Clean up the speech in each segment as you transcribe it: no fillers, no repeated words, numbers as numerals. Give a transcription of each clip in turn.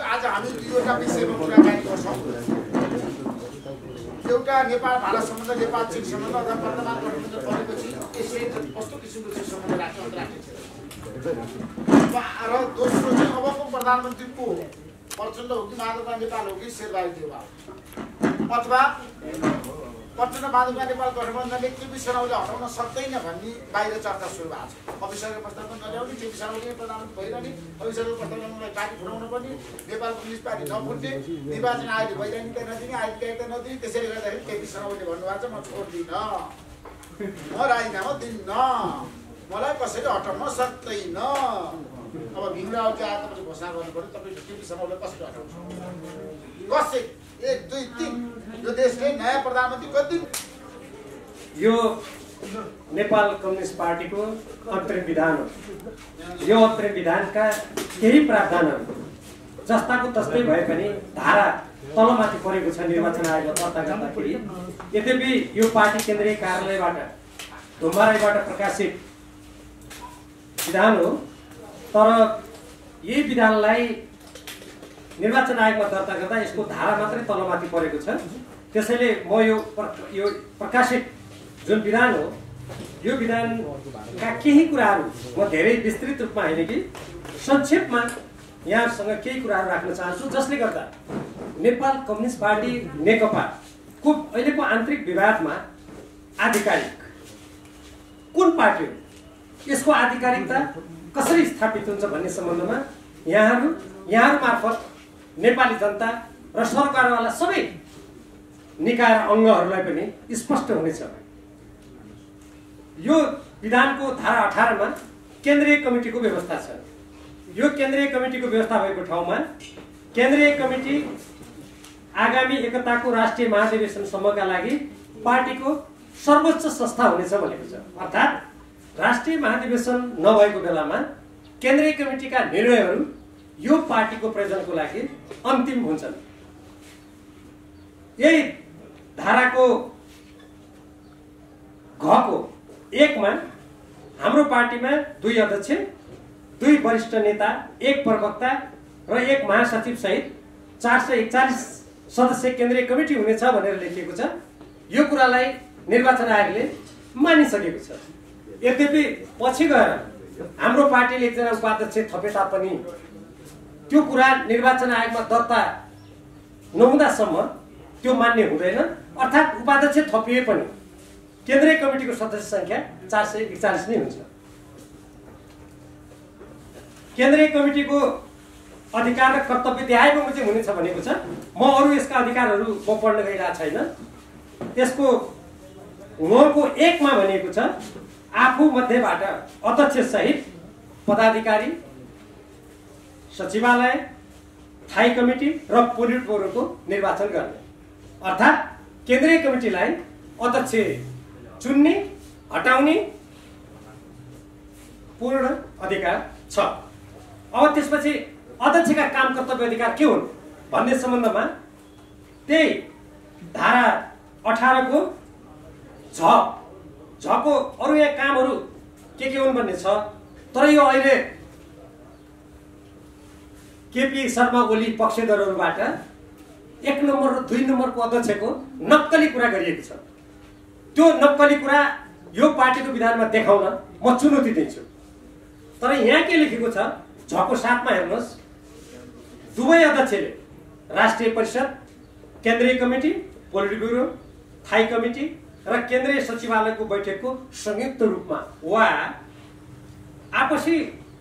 आज हामी दुईवटा विषयमा कुराकानी गर्छौँ। एउटा नेपाल भारत सम्बन्ध, नेपाल चीन सम्बन्ध अथवा वर्तमान गठबन्धन बनेपछि यसले कस्तो किसिमको चाहिँ सम्बन्ध राख्छ अन्तर्राष्ट्रिय र दोस्रो चाहिँ अबको प्रधानमन्त्री को प्रचण्ड हो कि माधवका नेपाल हो कि शेरबहादुर देउवा अथवा प्रचण्ड माधवका नेपाल गठबन्धनले केपी शर्माले हटाउन सक्दैन भन्ने बाहिर चर्चा सुरु भएको छ। अफिसरको प्रस्ताव नल्याउने, केपी शर्माले प्रधानमन्त्री भइरहने, अफिसरको प्रस्तावलाई पार्टी फुटाउनु पर्ने, नेपाल कम्युनिस्ट पार्टी नफुट्ने, निर्वाचन आयोगले वैधानिकता नदिने, आधिकारिकता नदिने। त्यसैले गर्दाखेरि केपी शर्माले भन्नुभएको छ म छोड्दिनँ, म राजीनामा दिन्न, मलाई कसैले हटाउन सक्दैन। अब भीमराव चाहिँ आएर तपाईँले घोषणा गर्नु पर्यो, तपाईँले केपी शर्मालाई कसैले हटाउनु सक्दैन। कसै 1 2 3 यो देशले नयाँ प्रधानमन्त्री कति यो नेपाल कम्युनिस्ट पार्टीको अन्तरिम विधान हो। यो अन्तरिम विधानका केही प्रावधानहरू जस्ताको तस्तै भए पनि धारा तलमाथि परेको छ निर्वाचन आयोगले दर्ता गर्दाखेरि। यद्यपि यो पार्टी केन्द्रीय कार्यालयबाट धुम्बाराईबाट प्रकाशित विधान हो, तर यही विधानलाई निर्वाचन आयोगमा दर्ता गर्दा यसको धारा मात्रै तलमाथि परेको छ। त्यसैले म यो प्रकाशित जुन विधान हो यो विधानका केही कुराहरू म धेरै विस्तृत रूपमा होइन कि संक्षेपमा यहाँसँग केही कुराहरू राख्न चाहन्छु, जसले गर्दा नेपाल कम्युनिस्ट पार्टी नेकपाको अहिलेको आन्तरिक विवादमा आधिकारिक कुन पार्टी हो, यसको आधिकारिकता कसरी स्थापित हुन्छ भन्ने सम्बन्धमा यहाँहरू मार्फत नेपाली जनता र सरकारवाला सबै निकाय अङ्गहरूलाई पनि स्पष्ट हुनेछ। यो विधानको धारा 18 मा केन्द्रीय कमिटीको व्यवस्था छ। यो केन्द्रीय कमिटीको व्यवस्था भएको ठाउँमा केन्द्रीय कमिटी आगामी एकताको राष्ट्रिय महाधिवेशनसम्मका लागि पार्टीको सर्वोच्च संस्था हुनेछ भनेको छ। अर्थात् राष्ट्रिय महाधिवेशन नभएको बेलामा केन्द्रीय कमिटीका निर्णयहरू यो पार्टीको प्रयोजनको लागि अन्तिम हुन्छन्। यही धाराको घको 1 मा हाम्रो पार्टीमा 2 अध्यक्ष, 2 वरिष्ठ नेता, 1 प्रवक्ता र 1 महासचिव सहित 441 सदस्य केन्द्रीय कमिटी हुनेछ भनेर लेखिएको छ। यो कुरालाई निर्वाचन आयोगले मानिसकेको छ। यद्यपि पछि गएर हाम्रो पार्टीले एकजना उपाध्यक्ष थपे तापनि त्यो कुरा निर्वाचन आयोगमा दर्ता नहुँदासम्म त्यो मान्य हुँदैन। अर्थात् उपाध्यक्ष थपिए पनि केन्द्रीय कमिटीको सदस्य संख्या 441 नै हुन्छ। केन्द्रीय कमिटीको अधिकार र कर्तव्य देहाय बमोजिम हुनेछ भनेको छ। म अरू यसका अधिकारहरू म पढ्न गइरहेको छैन। त्यसको उहाँको 1 मा भनेको छ आफू मध्येबाट अध्यक्ष सहित पदाधिकारी, सचिवालय, स्थायी कमिटी र पोलिट ब्युरोको निर्वाचन गर्ने। अर्थात् केन्द्रीय कमिटीलाई अध्यक्ष चुन्ने, हटाउने पूर्ण अधिकार छ। अब त्यसपछि अध्यक्षका काम कर्तव्य अधिकार के हुन् भन्ने सम्बन्धमा त्यही धारा 18 को झको अरू यहाँ कामहरू के हुन् भन्ने छ। तर यो अहिले केपी शर्मा ओली पक्षधरहरूबाट 1 नम्बर र 2 नम्बरको अध्यक्षको नक्कली कुरा गरिएको छ। त्यो नक्कली कुरा यो पार्टीको विधानमा देखाउन म चुनौती दिन्छु। तर यहाँ के लेखेको छ, झको 7 मा हेर्नुहोस्, दुवै अध्यक्षले राष्ट्रिय परिषद, केन्द्रीय कमिटी, पोलिट ब्युरो, स्थायी कमिटी र केन्द्रीय सचिवालयको बैठकको संयुक्त रूपमा वा आपसी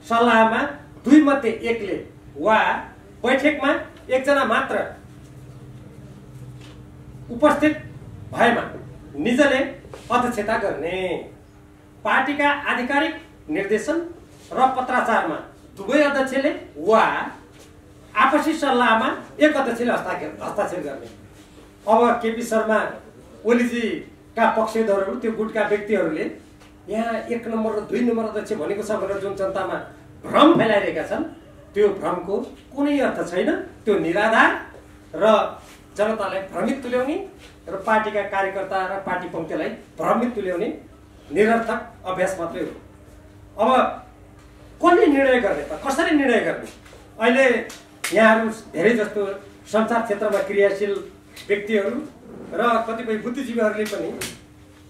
सल्लाहमा 2 मध्ये 1 ले वा बैठकमा 1 जना मात्र उपस्थित भएमा निजले अध्यक्षता गर्ने। पार्टीका आधिकारिक निर्देशन र पत्राचारमा दुवै अध्यक्षले वा आपसी सल्लाहमा 1 अध्यक्षले हस्ताक्षर गर्ने। अब केपी शर्मा ओलीजीका पक्षधरहरू, त्यो गुटका व्यक्तिहरूले यहाँ 1 नम्बर र 2 नम्बर अध्यक्ष भनेको छ भनेर जुन जनतामा भ्रम फैलाइरहेका छन्, त्यो भ्रमको कुनै अर्थ छैन। त्यो निराधार र जनतालाई भ्रमित तुल्याउने र पार्टीका कार्यकर्ता र पार्टी पङ्क्तिलाई भ्रमित तुल्याउने निरर्थक अभ्यास मात्रै हो। अब कसले निर्णय गर्ने त, कसरी निर्णय गर्ने? अहिले यहाँहरू धेरै जस्तो सञ्चार क्षेत्रमा क्रियाशील व्यक्तिहरू र कतिपय बुद्धिजीवीहरूले पनि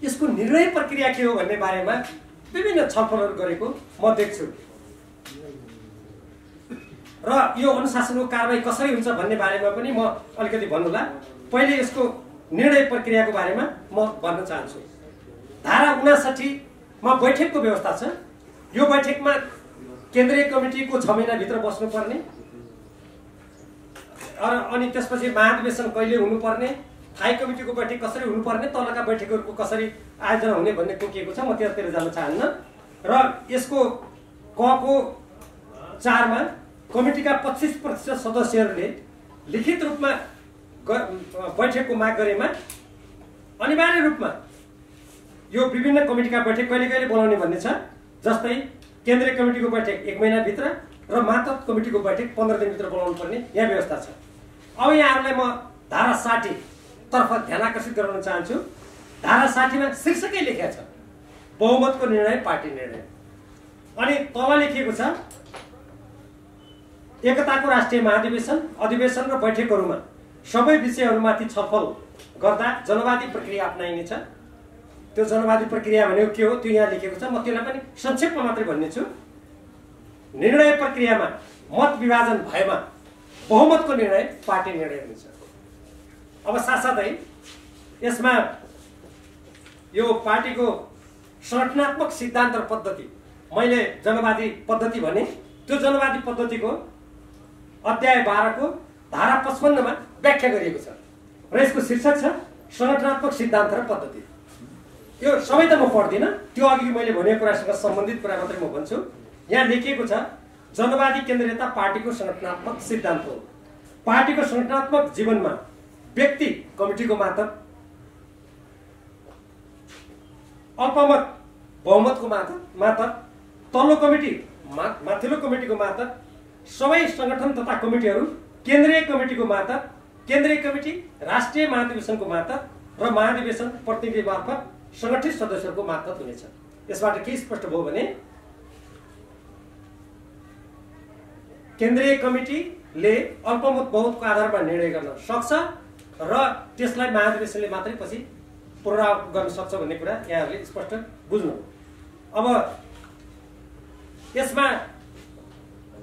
यसको निर्णय प्रक्रिया के हो भन्ने बारेमा विभिन्न छलफलहरू गरेको म देख्छु र यो अनुशासनको कारबाही कसरी हुन्छ भन्ने बारेमा पनि म अलिकति भन्नुला। पहिले यसको निर्णय प्रक्रियाको बारेमा म भन्न चाहन्छु। धारा 59 मा बैठकको व्यवस्था छ। यो बैठकमा केन्द्रीय कमिटीको 6 महिनाभित्र बस्नुपर्ने अनि त्यसपछि महाधिवेशन कहिले हुनुपर्ने, स्थायी कमिटीको बैठक कसरी हुनुपर्ने, तलका बैठकहरूको कसरी आयोजना हुने भन्ने तोकिएको छ। म त्यतातिर जान चाहन्न। र यसको कको 4 मा कमिटीका 25% सदस्यहरूले लिखित रूपमा बैठकको माग गरेमा अनिवार्य रूपमा यो विभिन्न कमिटीका बैठक कहिले कहिले बोलाउने भन्ने छ। जस्तै केन्द्रीय कमिटीको बैठक 1 महिनाभित्र र मातहत कमिटीको बैठक 15 दिनभित्र बोलाउनु पर्ने यहाँ व्यवस्था छ। अब यहाँहरूलाई म धारा 60 तर्फ ध्यान आकर्षित गराउन चाहन्छु। धारा 60 मा शीर्षकै लेखेको छ बहुमतको निर्णय पार्टी निर्णय। अनि तल लेखिएको छ एकताको राष्ट्रिय महाधिवेशन अधिवेशन र बैठकहरूमा सबै विषयहरूमाथि छलफल गर्दा जनवादी प्रक्रिया अपनाइनेछ। त्यो जनवादी प्रक्रिया भनेको के हो त्यो यहाँ लेखेको छ। म त्यसलाई पनि संक्षेपमा मात्रै भन्नेछु। निर्णय प्रक्रियामा मत विभाजन भएमा बहुमतको निर्णय पार्टी निर्णय हुन्छ। अब साथसाथै यसमा यो पार्टीको संगठनात्मक सिद्धान्त र पद्धति, मैले जनवादी पद्धति भने, त्यो जनवादी पद्धतिको अध्याय 12 को धारा 55 मा व्याख्या गरिएको छ र यसको शीर्षक छ संगठनात्मक सिद्धान्त र पद्धति। यो सबै त म पढ्दिनँ, त्यो अघि मैले भनेको कुरासँग सम्बन्धित कुरा मात्रै म भन्छु। यहाँ लेखिएको छ जनवादी केन्द्रीयता पार्टीको संगठनात्मक सिद्धान्त हो। पार्टीको संगठनात्मक जीवनमा व्यक्ति कमिटीको मातहत, अल्पमत बहुमतको मातहत, तल्लो कमिटी माथिल्लो कमिटीको मातहत, सबै संगठन तथा कमिटीहरू केन्द्रीय कमिटीको मातहत, केन्द्रीय कमिटी राष्ट्रिय महाधिवेशनको मातहत र महाधिवेशन प्रतिनिधि मार्फत संगठित सदस्यहरूको मातहत हुनेछ। यसबाट के स्पष्ट भयो भने केन्द्रीय कमिटीले अल्पमत बहुमतको आधारमा निर्णय गर्न सक्छ र त्यसलाई महाधिवेशनले मात्रै पछि पुनरावृत्ति गर्न सक्छ भन्ने कुरा यहाँहरूले स्पष्ट बुझ्नु। अब यसमा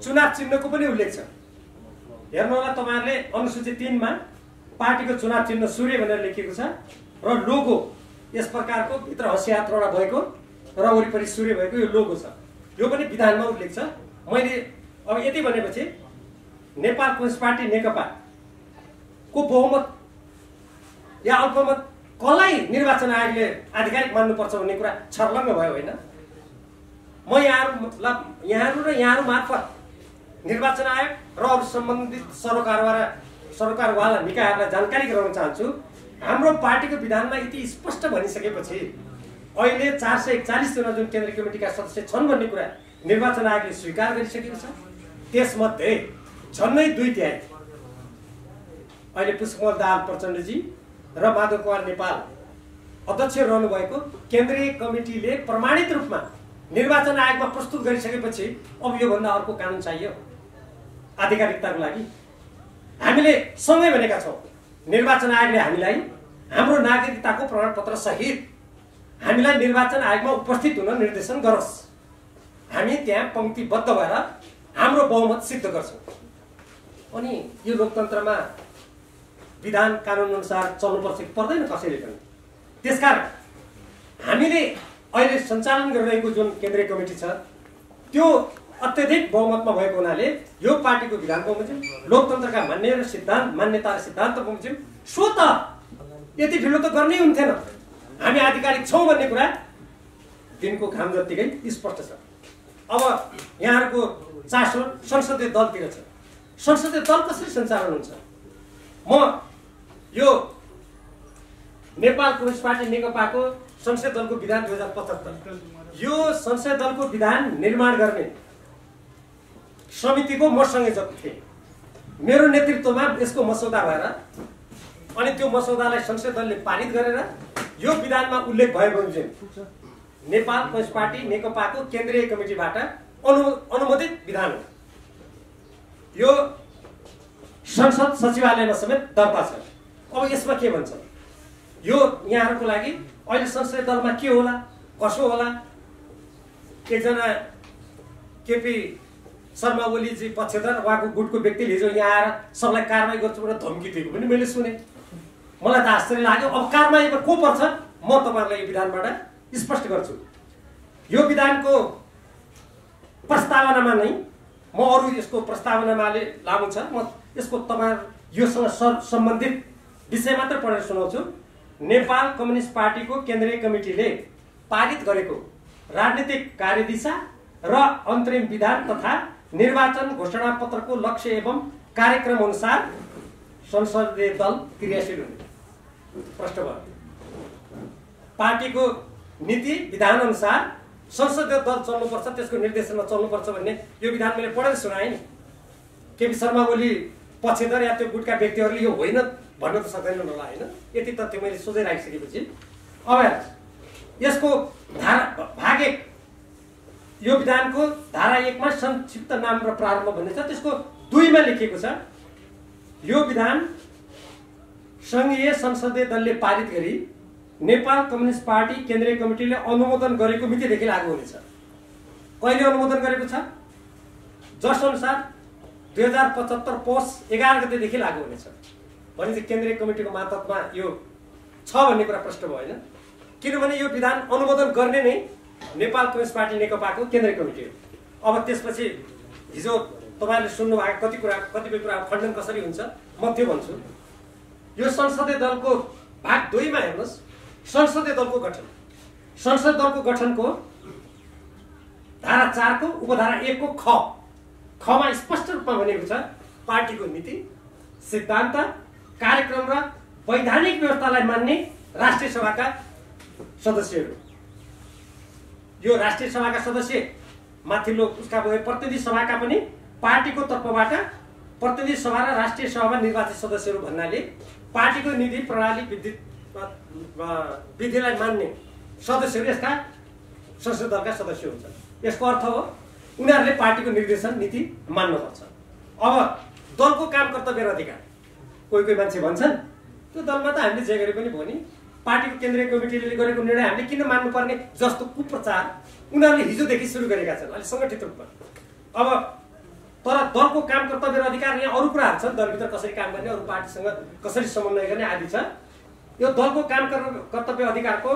चुनाव चिन्हको पनि उल्लेख छ। हेर्नु होला तपाईहरुले अनुसूची 3 मा पार्टीको चुनाव चिन्ह सूर्य भनेर लेखिएको छ र लोगो यस प्रकारको भित्र हँसिया त्रोडा भएको र वरिपरि सूर्य भएको यो लोगो छ। यो पनि विधानमा उल्लेख छ। मैले अब यति भनेपछि नेपाल कम्युनिस्ट पार्टी नेकपा को बहुमत या अल्पमत कसलाई निर्वाचन आयोगले आधिकारिक मान्नुपर्छ भन्ने कुरा छर्लङ्ग भयो होइन। म यहाँहरू र यहाँहरू मार्फत निर्वाचन आयोग र अरू सम्बन्धित सरकारवाला निकायहरूलाई जानकारी गराउन चाहन्छु। हाम्रो पार्टीको विधानमा यति स्पष्ट भनिसकेपछि अहिले 441 जना जुन केन्द्रीय कमिटीका सदस्य छन् भन्ने कुरा निर्वाचन आयोगले स्वीकार गरिसकेको छ। त्यसमध्ये झन्नै 2/3 अहिले पुष्पकमल दाहाल प्रचण्डजी र माधव कुमार नेपाल अध्यक्ष रहनु भएको केन्द्रीय कमिटीले प्रमाणित रूपमा निर्वाचन आयोगमा प्रस्तुत गरिसकेपछि अब यो भन्दा अर्को कानुन चाहियो आधिकारिकताको लागि। हामीले सँगै भनेका छौं निर्वाचन आयोगले हामीलाई हाम्रो नागरिकताको प्रमाणपत्र सहित हामीलाई निर्वाचन आयोगमा उपस्थित हुन निर्देशन गरोस्। हामी त्यहाँ पंक्तिबद्ध भएर हाम्रो बहुमत सिद्ध गर्छौं। अनि यो लोकतन्त्रमा विधान कानुन अनुसार चल्नुपर्छ कि पर्दैन कसैले पनि। त्यसकारण हामीले अहिले सञ्चालन गरिरहेको जुन केन्द्रीय कमिटी छ त्यो अत्यधिक बहुमतमा भएको हुनाले यो पार्टीको विधान बमोजिम लोकतन्त्रका मान्यता र सिद्धान्त बमोजिम सो त यति ढिलो त गर्नै हुन्थेन। हामी आधिकारिक छौं भन्ने कुरा दिनको घाम जतिकै स्पष्ट छ। अब यहाँहरूको चासो संसदीय दलतिर छ। संसदीय दल कसरी सञ्चालन हुन्छ? म यो नेपाल कम्युनिस्ट पार्टी नेकपाको संसदीय दलको विधान 2075 यो संसदीय दलको विधान निर्माण गर्ने समितिको मसँगै थिए। मेरो नेतृत्वमा यसको मसौदा भएर अनि त्यो मसौदालाई संसदीय दलले पारित गरेर यो विधानमा उल्लेख भएको हुन्छ नेपाल कम्युनिस्ट पार्टी नेकपाको केन्द्रीय कमिटीबाट अनुमोदित विधान हो। यो संसद सचिवालयमा समेत दर्ता छ। अब यसमा के भन्छ यो यहाँहरूको लागि अहिले संसदीय दलमा के होला कसो होला? एकजना केपी शर्मा ओलीजी पक्षधर उहाँको गुटको व्यक्तिले हिजो यहाँ आएर सबलाई कारवाही गर्छु भनेर धम्की दिएको पनि मैले सुने। मलाई त आश्चर्य लाग्यो। अब कारवाहीमा को पर्छ म तपाईँहरूलाई यो विधानबाट स्पष्ट गर्छु। यो विधानको प्रस्तावनामा नै म अरू यसको प्रस्तावनामाले लामो छ, म यसको तपाईहरु योसँग सम्बन्धित विषय मात्र पढेर सुनाउँछु। नेपाल कम्युनिस्ट पार्टीको केन्द्रीय कमिटीले पारित गरेको राजनीतिक कार्यदिशा र अन्तरिम विधान तथा निर्वाचन घोषणा पत्रको लक्ष्य एवं कार्यक्रम अनुसार संसदीय दल क्रियाशील हुने। प्रश्न भयो पार्टीको नीति विधान अनुसार संसदीय दल चल्नुपर्छ, त्यसको निर्देशनमा चल्नुपर्छ भन्ने यो विधान मैले पढेर सुनाएँ नि। केपी शर्मा ओली पक्षधर या त्यो गुटका व्यक्तिहरूले यो होइन भन्न त सक्दैनन् होला होइन। यति तथ्य मैले सोझै राखिसकेपछि अब यसको भाग 1 यो विधानको धारा 1 मा संक्षिप्त नाम र प्रारम्भ भन्ने छ। त्यसको 2 मा लेखिएको छ यो विधान संघीय संसदीय दलले पारित गरी नेपाल कम्युनिस्ट पार्टी केन्द्रीय कमिटीले अनुमोदन गरेको मितिदेखि लागू हुनेछ। कहिले अनुमोदन गरेको छ? जस अनुसार 2075 पौष 11 गतेदेखि लागू हुनेछ। भनेपछि केन्द्रीय कमिटीको मातहतमा यो छ भन्ने कुरा प्रश्न भयो होइन। किनभने यो विधान अनुमोदन गर्ने नै नेपाल कम्युनिस्ट पार्टी नेकपाको केन्द्रीय कमिटी हो। अब त्यसपछि हिजो तपाईहरुले सुन्नु भएको कतिपय कुरा खण्डन कसरी हुन्छ म त्यो भन्छु। यो संसदीय दलको भाग 2 मा हेर्नुस्, संसदीय दलको गठन। संसदीय दलको गठनको धारा 4 को उपधारा 1 को ख मा स्पष्ट रूपमा भनेको छ पार्टीको नीति, सिद्धान्त, कार्यक्रम र वैधानिक व्यवस्थालाई मान्ने राष्ट्रिय सभाका सदस्यहरू। यो राष्ट्रिय सभाका सदस्य माथिल्लो उसका भए प्रतिनिधि सभाका पनि पार्टीको तर्फबाट प्रतिनिधि सभा र राष्ट्रिय सभामा निर्वाचित सदस्यहरू भन्नाले पार्टीको नीति प्रणाली विधिलाई मान्ने सदस्यहरू यसका संसदीय दलका सदस्य हुन्छन्। यसको अर्थ हो उनीहरूले पार्टीको निर्देशन नीति मान्नुपर्छ। अब दलको काम कर्तव्य र अधिकार कोही मान्छे भन्छन् त्यो दलमा त हामीले जे गरे पनि भयो नि, पार्टीको केन्द्रीय कमिटीले गरेको निर्णय हामीले किन मान्नुपर्ने जस्तो कुप्रचार उनीहरूले हिजोदेखि सुरु गरेका छन् अलि संगठित रूपमा। अब तर दलको काम कर्तव्य र अधिकार यहाँ अरू कुराहरू छन्, दलभित्र कसरी काम गर्ने, अरू पार्टीसँग कसरी समन्वय गर्ने आदि छ। यो दलको काम कर्तव्य अधिकारको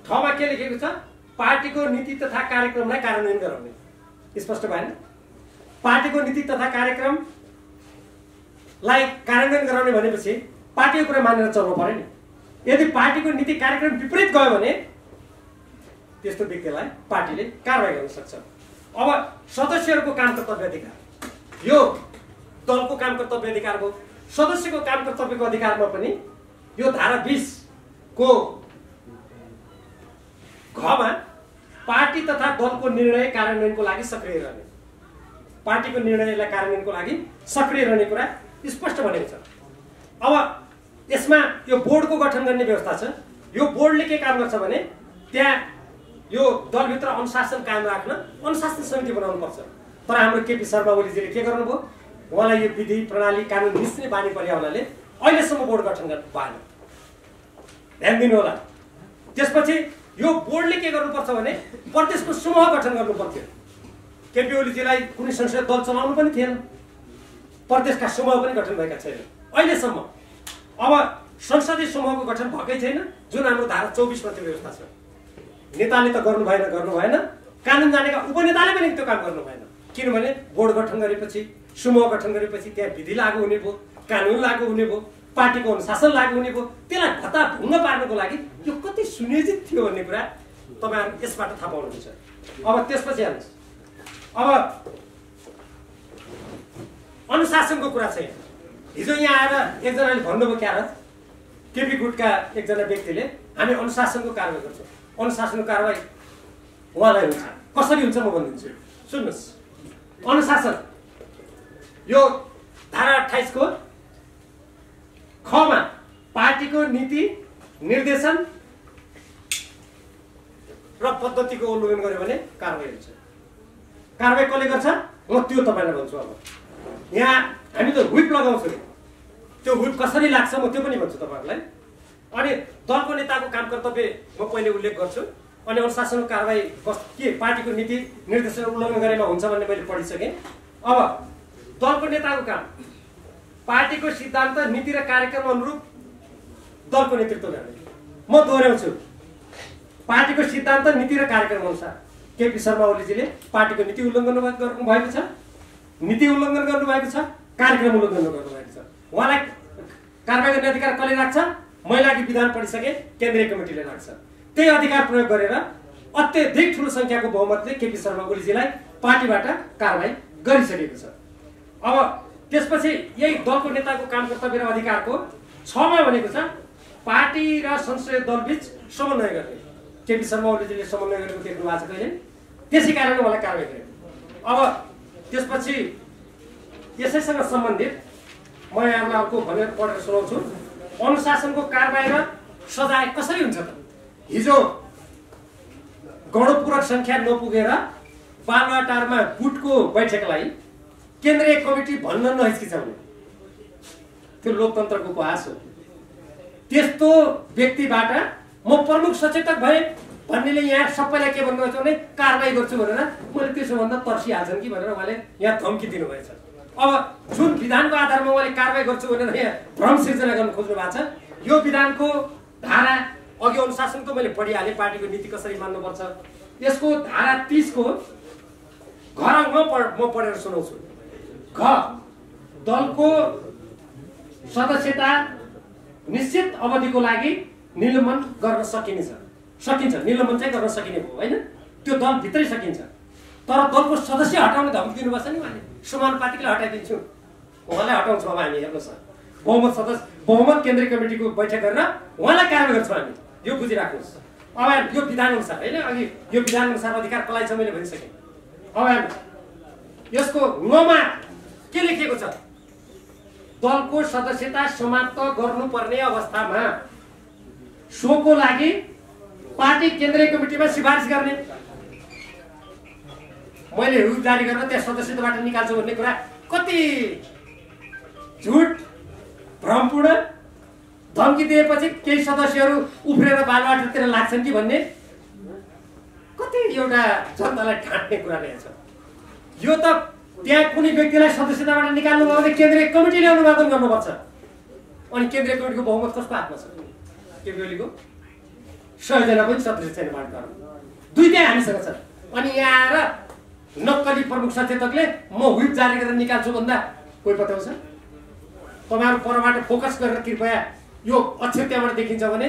ठमा के लेखेको छ? पार्टीको नीति तथा कार्यक्रमलाई कार्यान्वयन गराउने। स्पष्ट भएन? पार्टीको नीति तथा कार्यक्रमलाई कार्यान्वयन गराउने भनेपछि पार्टीको कुरा मानेर चल्नु पर्यो नि। यदि पार्टीको नीति कार्यक्रम विपरीत गयो भने त्यस्तो व्यक्तिलाई पार्टीले कारबाही गर्न सक्छ। अब सदस्यहरूको काम कर्तव्य अधिकार, यो दलको काम कर्तव्य अधिकार हो। सदस्यको काम कर्तव्यको अधिकारमा पनि यो धारा 20 को घमा पार्टी तथा दलको निर्णय कार्यान्वयनको लागि सक्रिय रहने, पार्टीको निर्णयलाई कार्यान्वयनको लागि सक्रिय रहने कुरा स्पष्ट भनेको छ। अब यसमा यो बोर्डको गठन गर्ने व्यवस्था छ। यो बोर्डले के काम गर्छ भने त्यहाँ यो दलभित्र अनुशासन कायम राख्न अनुशासन समिति बनाउनु पर्छ। तर हाम्रो केपी शर्मा ओलीजीले के गर्नुभयो? उहाँलाई यो विधि प्रणाली कानुन मिच्ने बानी पर्या हुनाले अहिलेसम्म बोर्ड गठन गर्नु भएन। ध्यान दिनु होला। त्यसपछि यो बोर्डले के गर्नुपर्छ भने प्रदेशको समूह गठन गर्नु पर्थ्यो। केपी ओलीजीलाई कुनै संसदीय दल चलाउनु पनि थिएन, प्रदेशका समूह पनि गठन भएका छैन अहिलेसम्म। अब संसदीय समूहको गठन भएकै छैन, जुन हाम्रो धारा 24 मा त्यो व्यवस्था छ। नेताले त गर्नु भएन, कानुन जानेका उपनेताले पनि त्यो काम गर्नु भएन। किनभने बोर्ड गठन गरेपछि, समूह गठन गरेपछि त्यहाँ विधि लागू हुने भयो, कानुन लागू हुने भयो, पार्टीको अनुशासन लागू हुने भयो। त्यसलाई भत्ताभुङ्ग पार्नको लागि यो कति सुनियोजित थियो भन्ने कुरा तपाईहरु यसबाट थाहा पाउनुहुन्छ। अब त्यसपछि हेर्नुस्, अब अनुशासनको कुरा छ। हिजो यहाँ आएर एकजनाले भन्नुभयो क्या र केपी गुटका एकजना व्यक्तिले हामी अनुशासनको कारबाही गर्छौँ। अनुशासनको कारबाही उहाँलाई हुन्छ, कसरी हुन्छ म भनिदिन्छु। सुन्नुहोस्, अनुशासन यो धारा 28 को खमा पार्टीको नीति निर्देशन र पद्धतिको उल्लङ्घन गर्यो भने कारबाही हुन्छ। कारबाही कसले गर्छ? म त्यो तपाईँलाई भन्छु। अब यहाँ हामी त व्हिप लगाउँछौँ, त्यो व्हिप कसरी लाग्छ म त्यो पनि भन्छु तपाईँहरूलाई। अनि दलको नेताको काम कर्तव्य म पहिले उल्लेख गर्छु। अनि अनुशासनको कारबाही के पार्टीको नीति निर्देशन उल्लङ्घन गरेमा हुन्छ भन्ने मैले पढिसकेँ। अब दलको नेताको काम पार्टीको सिद्धान्त नीति र कार्यक्रम अनुरूप दलको नेतृत्व गर्ने। म दोहोऱ्याउँछु, पार्टीको सिद्धान्त नीति र कार्यक्रम अनुसार केपी शर्मा ओलीजीले पार्टीको नीति उल्लङ्घन गर्नुभएको छ, नीति उल्लङ्घन गर्नुभएको छ, कार्यक्रम उल्लङ्घन गर्नुभएको छ। उहाँलाई कारबाही गर्ने अधिकार कसले राख्छ? मैले अघि विधान पढिसकेँ, केन्द्रीय कमिटीले राख्छ। त्यही अधिकार प्रयोग गरेर अत्यधिक ठुलो सङ्ख्याको बहुमतले केपी शर्मा ओलीजीलाई पार्टीबाट कारबाही गरिसकेको छ। अब त्यसपछि यही दलको नेताको काम कर्तव्य र अधिकारको 6मा भनेको छ पार्टी र संसदीय दलबीच समन्वय गर्ने। केपी शर्मा ओलीजीले समन्वय गरेको देख्नु भएको छ कहिले? त्यसै कारणले उहाँलाई कारबाही गरेको। अब त्यसपछि यसैसँग सम्बन्धित म यहाँलाई अर्को भनेर पढेर सुनाउँछु। अनुशासनको कारबाही र सजाय कसरी हुन्छ त? हिजो गणपूरक सङ्ख्या नपुगेर बालुवाटारमा गुटको बैठकलाई केन्द्रीय कमिटी भन्न नहिचकिचाउने, त्यो लोकतन्त्रको उपहास हो। त्यस्तो व्यक्तिबाट म प्रमुख सचेतक भए भन्नेले यहाँ सबैलाई के भन्नुभएको छ भने कारबाही गर्छु भनेर, मैले त्यसो भन्दा तर्सिहाल्छन् कि भनेर उहाँले यहाँ धम्की दिनुभएछ। अब जुन विधानको आधारमा उहाँले कारबाही गर्छु भनेर यहाँ भ्रम सिर्जना गर्न खोज्नु भएको छ, यो विधानको धारा अघि अनुशासनको मैले पढिहालेँ, पार्टीको नीति कसरी मान्नुपर्छ। यसको धारा 30 को म पढेर सुनाउँछु। घ दलको सदस्यता निश्चित अवधिको लागि निलम्बन गर्न सकिन्छ। निलम्बन चाहिँ गर्न सकिने भयो होइन, त्यो दलभित्रै सकिन्छ। तर दलको सदस्य हटाउने धम्की दिनुपर्छ नि उहाँले, समानुपातिकले हटाइदिन्छु, उहाँलाई हटाउँछौँ। अब हामी हेर्नुहोस् न, बहुमत केन्द्रीय कमिटीको बैठक गरेर उहाँलाई कारबाही गर्छौँ हामी, यो बुझिराख्नुहोस्। अब यो विधान अनुसार होइन, अघि यो विधान अनुसार अधिकार कसलाई छ मैले भनिसकेँ। अब यसको 9मा के लेखिएको छ? दलको सदस्यता समाप्त गर्नुपर्ने अवस्थामा सोको लागि पार्टी केन्द्रीय कमिटीमा सिफारिस गर्ने। मैले हुइप जारी गरेर त्यहाँ सदस्यताबाट निकाल्छु भन्ने कुरा कति झुट भ्रमपूर्ण। धम्की दिएपछि केही सदस्यहरू उफ्रेर बालुवाटातिर लाग्छन् कि भन्ने कति एउटा जनतालाई ढाँट्ने कुरा रहेछ। यो त त्यहाँ कुनै व्यक्तिलाई सदस्यताबाट निकाल्नु भयो भने केन्द्रीय कमिटीले अनुमोदन गर्नुपर्छ। अनि केन्द्रीय कमिटीको बहुमत कसको हातमा छ? केपी ओलीको। 100 जना पनि सदस्य छैन बाटो, दुईटै हामीसँग छ। अनि यहाँ आएर नक्कली प्रमुख सचेतकले म व्हिप जारी गरेर निकाल्छु भन्दा कोही बताउँछ? तपाईँहरू परबाट फोकस गरेर कृपया यो अक्षर त्यहाँबाट देखिन्छ भने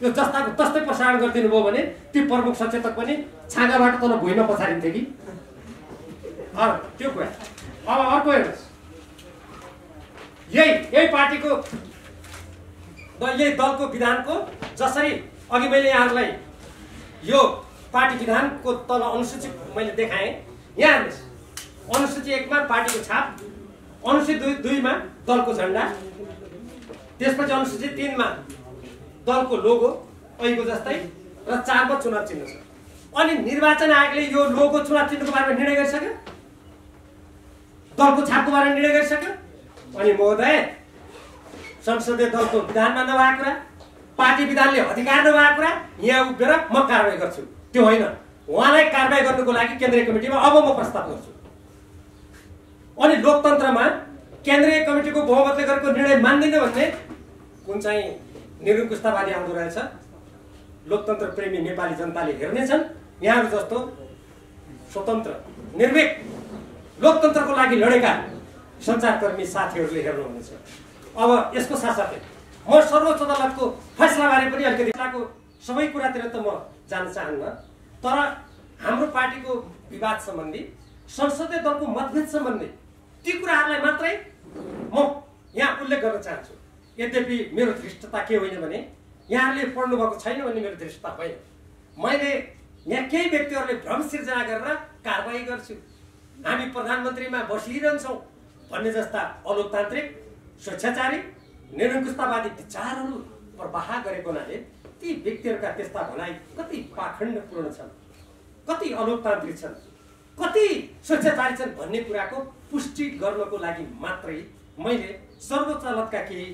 यो जस्ताको तस्तै प्रसारण गरिदिनु भयो भने ती प्रमुख सचेतक पनि छाँगाबाट तल भुइँमा पछारिन्थे कि त्यो कुरा। अब अर्को हेर्नुहोस्, यही पार्टीको यही दलको विधानको जसरी अघि मैले यहाँहरूलाई यो पार्टी विधानको तल अनुसूची मैले देखाएँ। यहाँ हेर्नुहोस्, अनुसूची 1 मा पार्टीको छाप, अनुसूची 2 मा दलको झन्डा, त्यसपछि अनुसूची 3 मा दलको लोगो अहिलेको जस्तै र 4 मा चुनाव चिन्ह छ। अनि निर्वाचन आयोगले यो लोगो चुनाव चिन्हको बारेमा निर्णय गरिसक्यो, दलको छापको बारेमा निर्णय गरिसक्यो। अनि महोदय, संसदीय दलको विधानमा नभएको कुरा, पार्टी विधानले अधिकार नभएको कुरा यहाँ उभिएर म कारबाही गर्छु, त्यो होइन। उहाँलाई कारबाही गर्नुको लागि केन्द्रीय कमिटीमा अब म प्रस्ताव गर्छु। अनि लोकतन्त्रमा केन्द्रीय कमिटीको बहुमतले गरेको निर्णय मान्दिनँ भन्ने कुन चाहिँ निरङ्कुशतावादी आउँदो रहेछ। लोकतन्त्र प्रेमी नेपाली जनताले हेर्नेछन्, यहाँहरू जस्तो स्वतन्त्र निर्भीक लोकतन्त्रको लागि लडेका सञ्चारकर्मी साथीहरूले हेर्नुहुनेछ। अब यसको साथसाथै म सर्वोच्च अदालतको फैसलाबारे पनि अलिकति सबै कुरातिर त म जान चाहन्न, तर हाम्रो पार्टीको विवाद सम्बन्धी, संसदीय दलको मतभेद सम्बन्धी ती कुराहरूलाई मात्रै म यहाँ उल्लेख गर्न चाहन्छु। यद्यपि मेरो धृष्टता के होइन भने यहाँहरूले पढ्नु भएको छैन भन्ने मेरो धृष्टता होइन। मैले यहाँ केही व्यक्तिहरूले भ्रम सिर्जना गरेर कारबाही गर्छु, हामी प्रधानमन्त्रीमा बसिरहन्छौँ भन्ने जस्ता अलोकतान्त्रिक, स्वेच्छाचारी, निरङ्कुशतावादी विचारहरू प्रवाह गरेको हुनाले ती व्यक्तिहरूका त्यस्ता भनाइ कति पाखण्डपूर्ण छन्, कति अलोकतान्त्रिक छन्। कति स्वेच्छाचारी छन् भन्ने कुराको पुष्टि गर्नको लागि मात्रै मैले सर्वोच्च अदालतका केही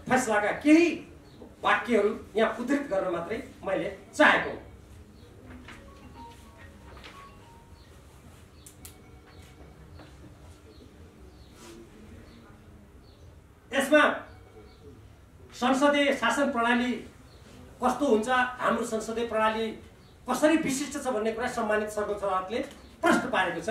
फैसलाका केही वाक्यहरू यहाँ उद्धृत गर्न मात्रै मैले चाहेको। यसमा संसदीय शासन प्रणाली कस्तो हुन्छ, हाम्रो संसदीय प्रणाली कसरी विशिष्ट छ भन्ने कुरा सम्मानित सर्वोच्च अदालतले प्रश्न पारेको छ।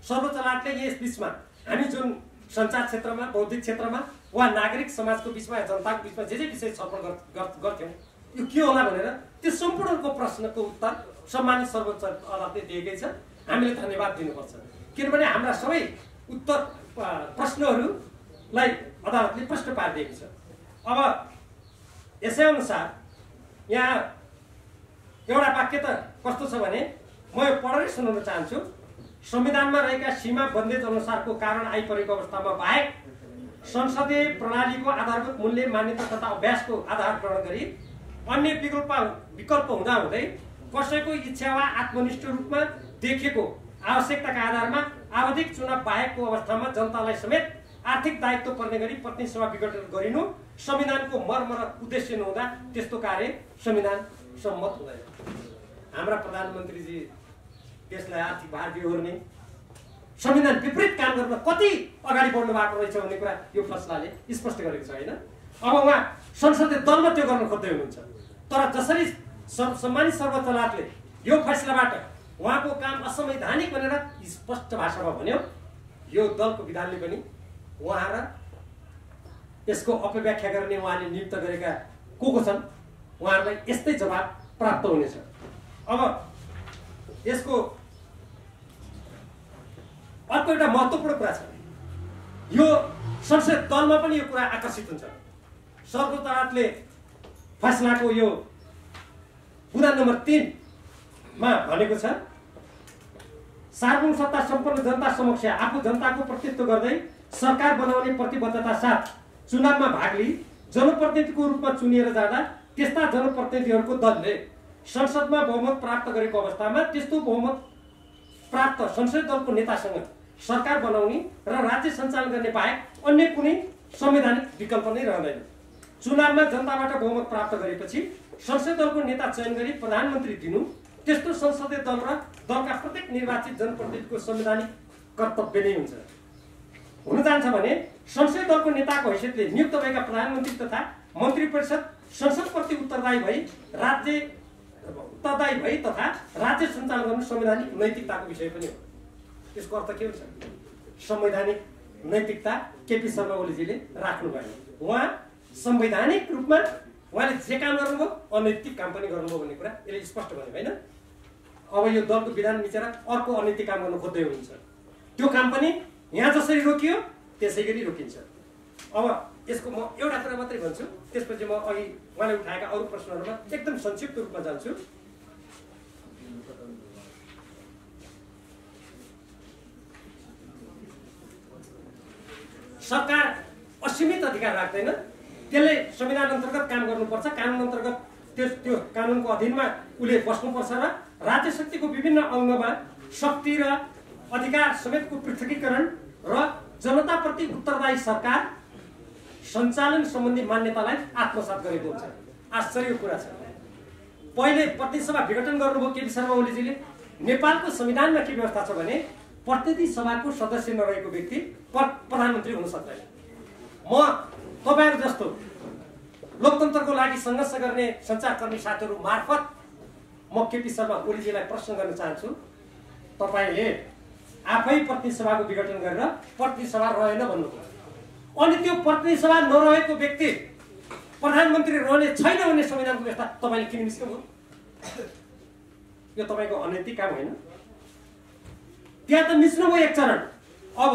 सर्वोच्च अदालतले यस बिचमा हामी जुन सञ्चार क्षेत्रमा, बौद्धिक क्षेत्रमा वा नागरिक समाजको बिचमा, जनताको बिचमा जे विषय छलफल गर्थ्यौँ यो के होला भनेर त्यो सम्पूर्णको प्रश्नको उत्तर सम्मानित सर्वोच्च अदालतले दिएकै छ। हामीले धन्यवाद दिनुपर्छ, किनभने हाम्रा सबै उत्तर प्रश्नहरूलाई अदालतले प्रश्न पारिदिएको छ। अब यसै अनुसार यहाँ एउटा वाक्य त कस्तो छ भने म यो पढेर सुनाउन चाहन्छु। संविधानमा रहेका सीमा बन्देज अनुसारको कारण आइपरेको अवस्थामा बाहेक संसदीय प्रणालीको आधारभूत मूल्य, मान्यता तथा अभ्यासको आधार ग्रहण गरी अन्य विकल्प हुँदाहुँदै कसैको इच्छा वा आत्मनिष्ठ रूपमा देखिएको आवश्यकताका आधारमा आवधिक चुनाव बाहेकको अवस्थामा जनतालाई समेत आर्थिक दायित्व पर्ने गरी प्रतिनिधि सभा विघटन गरिनु संविधानको मर्म र उद्देश्य नहुँदा त्यस्तो कार्य संविधान सम्मत हुँदैन। हाम्रा प्रधानमन्त्रीजी देशलाई आर्थिक भार बिहोर्ने, संविधान विपरीत काम गर्न कति अगाडि बढ्नु भएको रहेछ भन्ने कुरा यो फैसलाले स्पष्ट गरेको छ होइन। अब उहाँ संसदीय दलमा त्यो गर्न खोज्दै हुनुहुन्छ, तर जसरी सम्मानित सर्वोच्च अदालतले यो फैसलाबाट उहाँको काम असंवैधानिक भनेर स्पष्ट भाषामा भन्यो, यो दलको विधानले पनि उहाँ र यसको अपव्याख्या गर्ने उहाँले नियुक्त गरेका को छन् उहाँहरूलाई यस्तै जवाब प्राप्त हुनेछ। अब यसको अर्को एउटा महत्त्वपूर्ण कुरा छ, यो संसद दलमा पनि यो कुरा आकर्षित हुन्छ। सर्वोच्च अदालतले फैसलाको यो बुँदा नम्बर 3 मा भनेको छ, सार्वभौम सत्ता सम्पन्न जनता समक्ष आफू जनताको प्रतिनिधित्व गर्दै सरकार बनाउने प्रतिबद्धता साथ चुनावमा भाग लिई जनप्रतिनिधिको रूपमा चुनिएर जाँदा त्यस्ता जनप्रतिनिधिहरूको दलले संसदमा बहुमत प्राप्त गरेको अवस्थामा त्यस्तो बहुमत प्राप्त संसदीय दलको नेतासँग सरकार बनाउने र राज्य सञ्चालन गर्ने बाहेक अन्य कुनै संवैधानिक विकल्प नै रहँदैन। चुनावमा जनताबाट बहुमत प्राप्त गरेपछि संसदीय दलको नेता चयन गरी प्रधानमन्त्री दिनु त्यस्तो संसदीय दल र दलका प्रत्येक निर्वाचित जनप्रतिनिधिको संवैधानिक कर्तव्य नै हुन्छ। हुन जान्छ भने संसदीय दलको नेताको हैसियतले नियुक्त भएका प्रधानमन्त्री तथा मन्त्री परिषद संसदप्रति उत्तरदायी भई तथा राज्य सञ्चालन गर्नु संवैधानिक नैतिकताको विषय पनि हो। यसको अर्थ के हुन्छ? संवैधानिक नैतिकता केपी शर्मा ओलीजीले राख्नु भयो। उहाँ संवैधानिक रूपमा उहाँले जे काम गर्नुभयो अनैतिक काम पनि गर्नुभयो भन्ने कुरा यसले स्पष्ट भन्यो होइन। अब यो दलको विधान मिचेर अर्को अनैतिक काम गर्न खोज्दै हुनुहुन्छ, त्यो काम पनि यहाँ जसरी रोकियो त्यसै गरी रोकिन्छ। अब यसको म एउटा कुरा मात्रै भन्छु, त्यसपछि म अघि उहाँले उठाएका अरू प्रश्नहरूमा एकदम संक्षिप्त रूपमा जान्छु। सरकार असीमित अधिकार राख्दैन, त्यसले संविधान अन्तर्गत काम गर्नुपर्छ, कानुन अन्तर्गत त्यो कानुनको अधीनमा उसले बस्नुपर्छ र राज्य शक्तिको विभिन्न अङ्गमा शक्ति र अधिकार समेतको पृथकीकरण र जनताप्रति उत्तरदायी सरकार सञ्चालन सम्बन्धी मान्यतालाई आत्मसात गरेको हुन्छ। आश्चर्यको कुरा छ, पहिले प्रतिनिधि सभा विघटन गर्नुभयो केपी शर्मा ओलीजीले। नेपालको संविधानमा के व्यवस्था छ भने प्रतिनिधि सभाको सदस्य नरहेको व्यक्ति प्रधानमन्त्री हुन सक्दैन। म तपाईहरु जस्तो लोकतन्त्रको लागि सङ्घर्ष गर्ने सञ्चारकर्मी साथीहरू मार्फत म केपी शर्मा ओलीजीलाई प्रश्न गर्न चाहन्छु, तपाईले आफै प्रतिनिधि सभाको विघटन गरेर प्रतिनिधि सभा रहेन भन्नुभयो, अनि त्यो प्रतिनिधि सभा नरहेको व्यक्ति प्रधानमन्त्री रहने छैन भन्ने संविधानको व्यवस्था तपाईले किन मिच्नुभयो? यो तपाईको अनैतिक काम होइन? त्यहाँ त मिच्नुभयो एक चरण। अब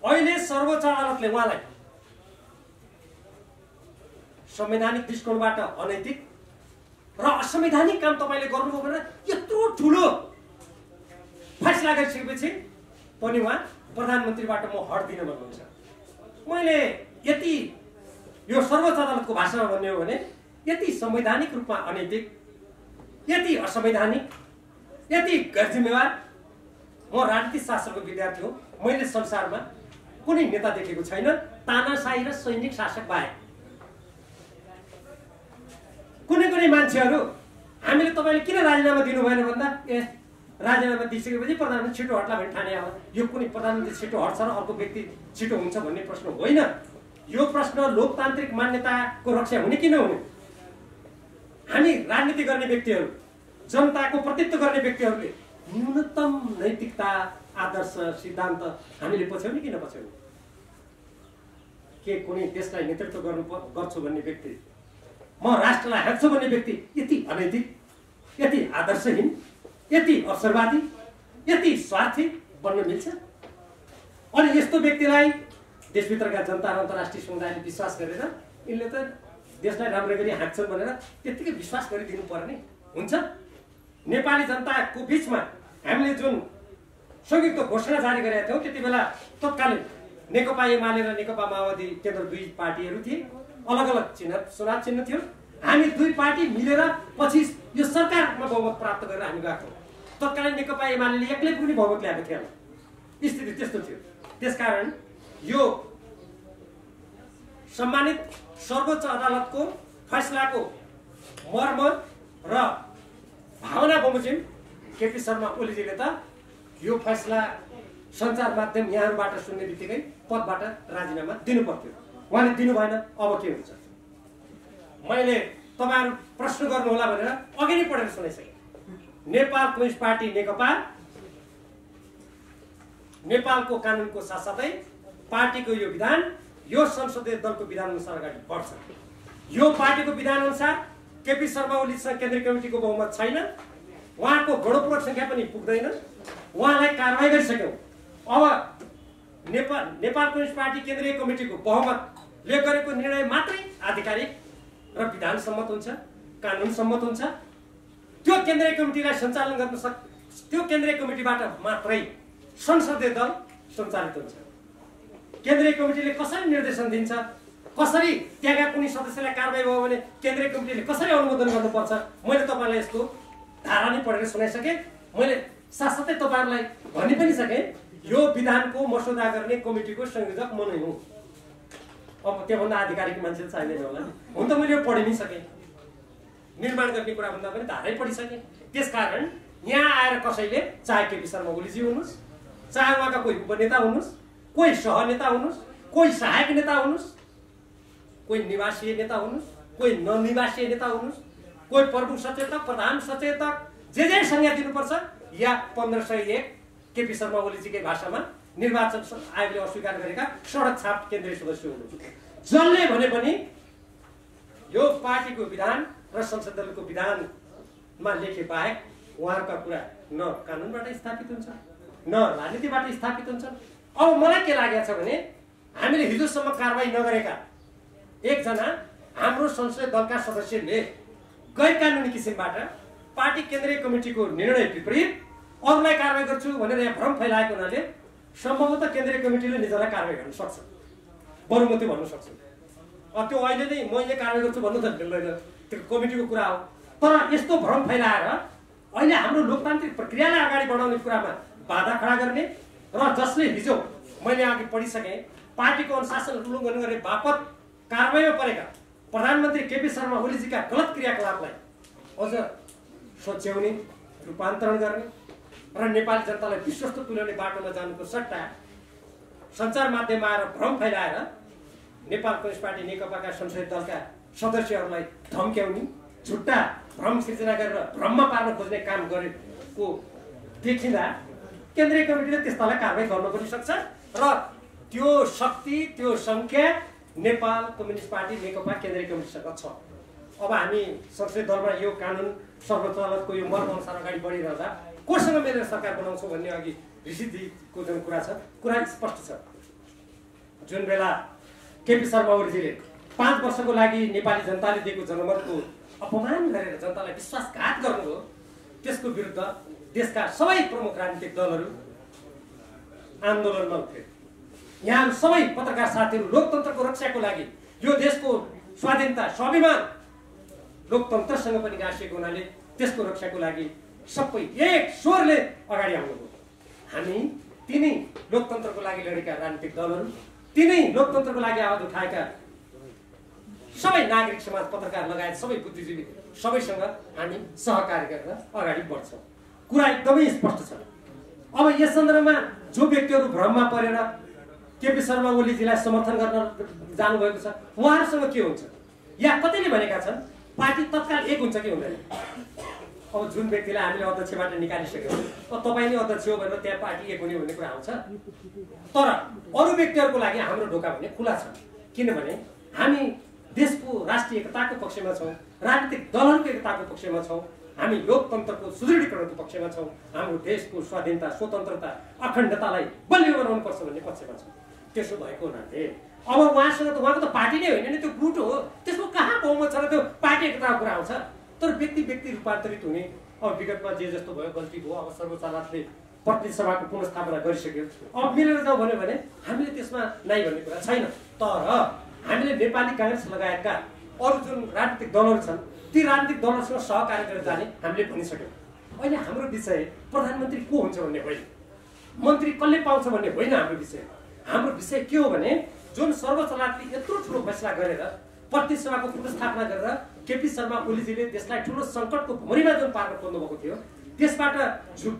अहिले सर्वोच्च अदालतले उहाँलाई संवैधानिक दृष्टिकोणबाट अनैतिक र असंवैधानिक काम तपाईले गर्नुभयो भनेर यत्रो ठुलो फैसला गरिसकेपछि पनि उहाँ प्रधानमन्त्रीबाट म हट्दिन भन्नुहुन्छ। मैले यति यो सर्वोच्च अदालतको भाषामा भन्ने हो भने यति संवैधानिक रूपमा अनैतिक, यति असंवैधानिक, यति गैरजिम्मेवार म राजनीतिक शास्त्रको विद्यार्थी हो, मैले संसारमा कुनै नेता देखेको छैन तानाशाही र सैनिक शासक बाहेक। कुनै कुनै मान्छेहरू हामीले तपाईँले किन राजीनामा दिनु भएन भन्दा राजीनामा दिइसकेपछि प्रधानमन्त्री छिटो हट्ला भन्ने ठाने हो। यो कुनै प्रधानमन्त्री छिटो हट्छ र अर्को व्यक्ति छिटो हुन्छ भन्ने प्रश्न होइन। यो प्रश्न लोकतान्त्रिक मान्यताको रक्षा हुने कि नहुने। हामी राजनीति गर्ने व्यक्तिहरू, जनताको प्रतिनिधित्व गर्ने व्यक्तिहरूले न्यूनतम नैतिकता, आदर्श, सिद्धान्त हामीले पछ्याउने कि नपछ्याउने? के कुनै देशलाई नेतृत्व गर्छु भन्ने व्यक्ति, म राष्ट्रलाई हाँक्छु भन्ने व्यक्ति यति अनैतिक, यति आदर्शहीन, यति अवसरवादी, यति स्वार्थी बन्न मिल्छ? अनि यस्तो व्यक्तिलाई देशभित्रका जनता र अन्तर्राष्ट्रिय समुदायले विश्वास गरेर यिनले त देशलाई राम्रो गरी हाँक्छन् भनेर त्यत्तिकै विश्वास गरिदिनु पर्ने हुन्छ? नेपाली जनताको बिचमा हामीले जुन संयुक्त घोषणा जारी गरेका थियौँ त्यति बेला तत्कालीन नेकपा एमाले र नेकपा माओवादी केन्द्र दुई पार्टीहरू थिए, अलग अलग चुनाव चिन्ह थियो। हामी दुई पार्टी मिलेर पछि यो सरकारमा बहुमत प्राप्त गरेर हामी गएको। तत्कालीन नेकपा एमाले एक्लै पनि बहुमत ल्याएको थिएन, स्थिति त्यस्तो थियो। त्यसकारण यो सम्मानित सर्वोच्च अदालतको फैसलाको मर्म र भावना बमोजिम केपी शर्मा ओलीजीले त यो फैसला सञ्चार माध्यम यहाँहरूबाट सुन्ने बित्तिकै पदबाट राजीनामा दिनु पर्थ्यो। उहाँले दिनु भएन, अब के हुन्छ? मैले तपाईँहरू प्रश्न गर्नुहोला भनेर अघि नै पढेर सुनाइसकेँ। नेपाल कम्युनिस्ट पार्टी नेकपा नेपालको कानुनको साथसाथै पार्टीको यो विधान यो संसदीय दलको विधान अनुसार अगाडि बढ्छ। यो पार्टीको विधान अनुसार केपी शर्मा ओलीसँग केन्द्रीय कमिटीको बहुमत छैन, उहाँको गणपूर्वक संख्या पनि पुग्दैन, उहाँलाई कारवाही गरिसक्यौँ। अब नेपाल कम्युनिस्ट पार्टी केन्द्रीय कमिटीको बहुमतले गरेको निर्णय मात्रै आधिकारिक र विधान सम्मत हुन्छ, कानुन सम्मत हुन्छ। त्यो केन्द्रीय कमिटीलाई सञ्चालन गर्न त्यो केन्द्रीय कमिटीबाट मात्रै संसदीय दल सञ्चालित हुन्छ। केन्द्रीय कमिटीले कसरी निर्देशन दिन्छ, कसरी त्यहाँका कुनै सदस्यलाई कारवाही भयो भने केन्द्रीय कमिटीले कसरी अनुमोदन गर्नुपर्छ, मैले तपाईँलाई यसको धारा नै पढेर सुनाइसकेँ। मैले साथसाथै तपाईँहरूलाई भनि पनि सकेँ यो विधानको मसौदा गर्ने कमिटीको संयोजक म नै हुँ। अब त्योभन्दा आधिकारिक मान्छे चाहिँदैन होला, हुन त मैले यो पढि नै सकेँ। निर्माण गर्ने कुरा भन्दा पनि धारै पढिसकेँ। त्यसकारण यहाँ आएर कसैले चाहे केपी शर्मा ओलीजी हुनुहोस्, चाहे उहाँका कोही उपनेता हुनुहोस्, कोही सहनेता हुनुहोस्, कोही सहायक नेता हुनुहोस्, कोही निवासीय नेता हुनुहोस्, कोही ननिवासीय नेता हुनुहोस्, कोही प्रमुख सचेतक, प्रधान सचेतक, जे संज्ञा दिनुपर्छ या 1501 केपी शर्मा ओलीजीकै भाषामा निर्वाचन आयोगले अस्वीकार गरेका सडक छाप केन्द्रीय सदस्य हुनुहुन्छ। जसले भने पनि यो पार्टीको विधान र संसद दलको विधानमा लेखे बाहेक उहाँहरूका कुरा न कानुनबाट स्थापित हुन्छ न राजनीतिबाट स्थापित हुन्छ। अब मलाई के लागेको छ भने हामीले हिजोसम्म कारवाही नगरेका एकजना हाम्रो संसदीय दलका सदस्यले गैर कानुनी किसिमबाट पार्टी केन्द्रीय कमिटीको निर्णय विपरीत अरूलाई कारवाही गर्छु भनेर यहाँ भ्रम फैलाएको हुनाले सम्भवतः केन्द्रीय कमिटीले निजलाई कारवाही गर्न सक्छ, बरु म त्यो भन्न सक्छु। त्यो अहिले नै मैले कारवाही गर्छु भन्नु त मिल्दैन, त्यो कमिटीको कुरा हो। तर यस्तो भ्रम फैलाएर अहिले हाम्रो लोकतान्त्रिक प्रक्रियालाई अगाडि बढाउने कुरामा बाधा खडा गर्ने र जसले हिजो मैले अघि पढिसकेँ पार्टीको अनुशासन उल्लङ्घन गर्ने बापत कारवाहीमा परेका प्रधानमन्त्री केपी शर्मा ओलीजीका गलत क्रियाकलापलाई अझ सोच्याउने, रूपान्तरण गर्ने र नेपाली जनतालाई विश्वस्त तुल्याउने बाटोमा जानुको सट्टा सञ्चार माध्यममा आएर भ्रम फैलाएर नेपाल कम्युनिस्ट पार्टी नेकपाका संसदीय दलका सदस्यहरूलाई धम्क्याउने, झुट्टा भ्रम सिर्जना गरेर भ्रममा पार्न खोज्ने काम गरेको देखिँदा केन्द्रीय कमिटीले त्यस्तालाई कारवाही गर्न पनि सक्छ र त्यो शक्ति, त्यो संख्या नेपाल कम्युनिस्ट पार्टी नेकपा केन्द्रीय कमिटीसँग छ। अब हामी संसदीय दलमा यो कानुन सर्वोच्च अदालतको यो मर्म अनुसार अगाडि बढिरहँदा कोसँग मिलेर सरकार बनाउँछौँ भन्ने अघि ऋषिजीको जुन कुरा छ, कुरा स्पष्ट छ। जुन बेला केपी शर्मा ओलीजीले 5 वर्षको लागि नेपाली जनताले दिएको जनमतको अपमान गरेर जनतालाई विश्वासघात गर्नुभयो, त्यसको विरुद्ध देशका सबै प्रमुख राजनीतिक दलहरू आन्दोलनमा उठे। यहाँ सबै पत्रकार साथीहरू लोकतन्त्रको रक्षाको लागि, यो देशको स्वाधीनता, स्वाभिमान लोकतन्त्रसँग पनि गाँसिएको हुनाले त्यसको रक्षाको लागि सबै एक स्वरले अगाडि आउनुभयो। हामी तिनै लोकतन्त्रको लागि लडेका राजनीतिक दलहरू, तिनै लोकतन्त्रको लागि आवाज उठाएका सबै नागरिक समाज, पत्रकार लगायत सबै बुद्धिजीवी सबैसँग हामी सहकार्य गरेर अगाडि बढ्छौँ। कुरा एकदमै स्पष्ट छ। अब यस सन्दर्भमा जो व्यक्तिहरू भ्रममा परेर केपी शर्मा ओलीजीलाई समर्थन गर्न जानुभएको छ, उहाँहरूसँग के हुन्छ? या कतिले भनेका छन् पार्टी तत्काल एक हुन्छ कि हुँदैन? अब जुन व्यक्तिलाई हामीले अध्यक्षबाट निकालिसक्यौँ, अब तपाईँ नै अध्यक्ष हो भनेर त्यहाँ पार्टी एक हुने भन्ने कुरा आउँछ। तर अरू व्यक्तिहरूको लागि हाम्रो ढोका भने खुला छ, किनभने हामी देशको राष्ट्रिय एकताको पक्षमा छौँ, राजनीतिक दलहरूको एकताको पक्षमा छौँ, हामी लोकतन्त्रको सुदृढीकरणको पक्षमा छौँ, हाम्रो देशको स्वाधीनता, स्वतन्त्रता, अखण्डतालाई बलियो बनाउनुपर्छ भन्ने पक्षमा छौँ। त्यसो भएको हुनाले अब उहाँसँग त उहाँको त पार्टी नै होइन नि, त्यो गुट हो, त्यसको कहाँ बहुमत छ र त्यो पार्टी एकताको कुरा आउँछ? तर व्यक्ति रूपान्तरित हुने, अब विगतमा जे जस्तो भयो गल्ती भयो, अब सर्वोच्च अदालतले प्रतिनिधि सभाको पुनर्स्थापना गरिसक्यो, अब मिलेर जाउँ भन्यो भने हामीले त्यसमा नै भन्ने कुरा छैन। तर हामीले नेपाली काङ्ग्रेस लगायतका अरू जुन राजनीतिक दलहरू छन्, ती राजनीतिक दलहरूसँग सहकार्य गरेर जाने हामीले भनिसक्यौँ। अहिले हाम्रो विषय प्रधानमन्त्री को हुन्छ भन्ने होइन, मन्त्री कसले पाउँछ भन्ने होइन हाम्रो विषय। हाम्रो विषय के हो भने जुन सर्वोच्च अदालतले यत्रो ठुलो फैसला गरेर प्रतिनिधि सभाको पुनर्स्थापना गरेर केपी शर्मा ओलीजीले देशलाई ठुलो सङ्कटको भुमरीमा जुन पार्न खोज्नुभएको थियो, त्यसबाट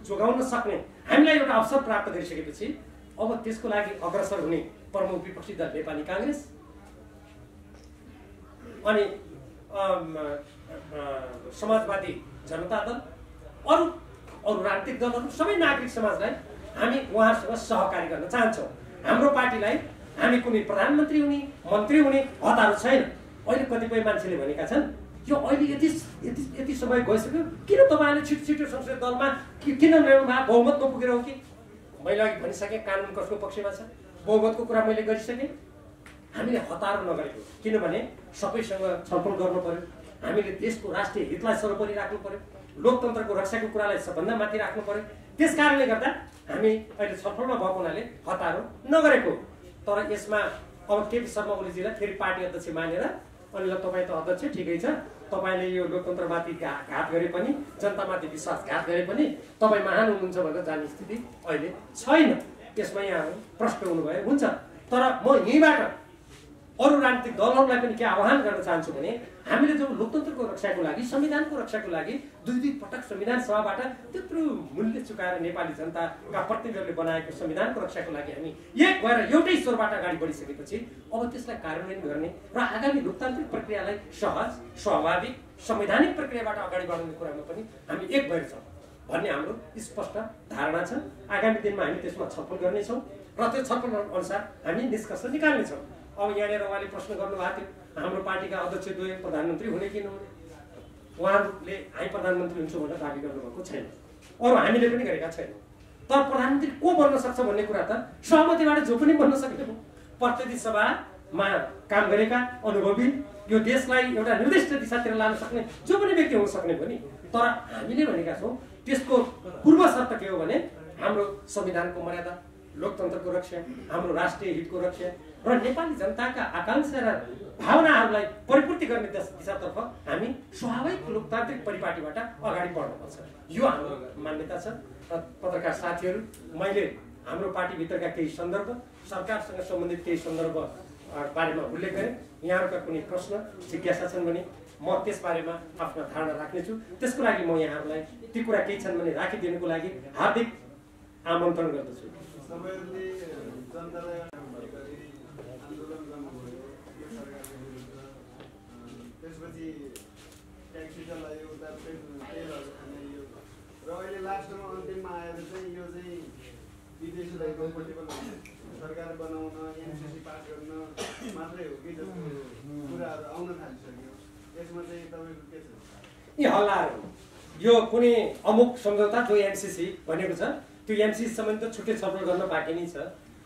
जोगाउन सक्ने हामीलाई एउटा अवसर प्राप्त गरिसकेपछि अब त्यसको लागि अग्रसर हुने प्रमुख विपक्षी दल नेपाली काङ्ग्रेस अनि समाजवादी जनता दल, अरू राजनीतिक दलहरू, सबै नागरिक समाजलाई हामी उहाँहरूसँग सहकार्य गर्न चाहन्छौँ। हाम्रो पार्टीलाई हामी कुनै प्रधानमन्त्री हुने, मन्त्री हुने हतारो छैन। अहिले कतिपय मान्छेले भनेका छन् यो अहिले यति समय गइसक्यो, किन तपाईँले छिटो संसदीय दलमा किन ल्याउनु भयो? बहुमत नपुगेर हो कि? मैले अघि भनिसकेँ कानुन कसको पक्षमा छ, बहुमतको कुरा मैले गरिसकेँ। हामीले हतारो नगरेको, किनभने सबैसँग छलफल गर्नु पर्यो, हामीले देशको राष्ट्रिय हितलाई सर्वोपरि राख्नु पर्यो, लोकतन्त्रको रक्षाको कुरालाई सबभन्दा माथि राख्नु पर्यो। त्यस कारणले गर्दा हामी अहिले छलफलमा भएको हुनाले हतारो नगरेको। तर यसमा अब केपी शर्मा ओलीजीलाई फेरि पार्टी अध्यक्ष मानेर अनि ल तपाईँ त अध्यक्ष ठिकै छ, तपाईँले यो लोकतन्त्रमाथि घात गरे पनि, जनतामाथि विश्वासघात गरे पनि तपाईँ महान हुनुहुन्छ भनेर जाने स्थिति अहिले छैन। त्यसमा यहाँ प्रश्न हुनुभयो हुन्छ। तर म यहीँबाट अरू राजनीतिक दलहरूलाई पनि के आह्वान गर्न चाहन्छु भने हामीले जो लोकतन्त्रको रक्षाको लागि, संविधानको रक्षाको लागि दुई पटक संविधान सभाबाट त्यत्रो मूल्य चुकाएर नेपाली जनताका प्रतिनिधिहरूले बनाएको संविधानको रक्षाको लागि हामी एक भएर एउटै स्वरबाट अगाडि बढिसकेपछि अब त्यसलाई कार्यान्वयन गर्ने र आगामी लोकतान्त्रिक प्रक्रियालाई सहज, स्वाभाविक, संवैधानिक प्रक्रियाबाट अगाडि बढाउने कुरामा पनि हामी एक भएर छौँ भन्ने हाम्रो स्पष्ट धारणा छ। आगामी दिनमा हामी त्यसमा छलफल गर्नेछौँ र त्यो छलफल अनुसार हामी निष्कर्ष निकाल्नेछौँ। अब यहाँनिर उहाँले प्रश्न गर्नुभएको थियो हाम्रो पार्टीका अध्यक्ष द्वय प्रधानमन्त्री हुने कि नहुने। उहाँहरूले हामी प्रधानमन्त्री हुन्छौँ भनेर दाबी गर्नुभएको छैन, अरू हामीले पनि गरेका छैनौँ। तर प्रधानमन्त्री को बन्न सक्छ भन्ने कुरा त सहमतिबाट जो पनि बन्न सक्ने हो। प्रतिनिधि सभामा काम गरेका अनुभवी, यो देशलाई एउटा निर्दिष्ट दिशातिर लान सक्ने जो पनि व्यक्ति हुन सक्ने हो नि। तर हामीले भनेका छौँ त्यसको पूर्व शर्त के हो भने हाम्रो संविधानको मर्यादा, लोकतन्त्रको रक्षा, हाम्रो राष्ट्रिय हितको रक्षा र नेपाली जनताका आकांक्षा र भावनाहरूलाई परिपूर्ति गर्ने दिशातर्फ हामी स्वाभाविक लोकतान्त्रिक परिपाटीबाट अगाडि बढ्नुपर्छ। यो हाम्रो मान्यता छ। र पत्रकार साथीहरू, मैले हाम्रो पार्टीभित्रका केही सन्दर्भ, सरकारसँग सम्बन्धित केही सन्दर्भ बारेमा उल्लेख गरेँ। यहाँहरूका कुनै प्रश्न जिज्ञासा छन् भने म त्यसबारेमा आफ्नो धारणा राख्नेछु। त्यसको लागि म यहाँहरूलाई ती कुरा केही छन् भने राखिदिनुको लागि हार्दिक आमन्त्रण गर्दछु। तपाईँहरूले जनतालाई आन्दोलन गर्नुभयो यो सरकारको विरुद्ध, त्यसपछि ट्याक्सी चलायो, उता तेलहरू खाने यो, र अहिले लास्टमा अन्तिममा आएर चाहिँ यो चाहिँ विदेशीलाई कम्फर्टेबल सरकार बनाउन, एनसिसी पास गर्न मात्रै हो कि जस्तो कुराहरू आउन थालिसक्यो। यसमा चाहिँ तपाईँको के छ? यी हल्लाहरू यो कुनै अमुक सम्झौता जो एनसिसी भनेको छ, त्यो एनसिसी सम्बन्धी त छुट्टै छलफल गर्न बाँकी नै छ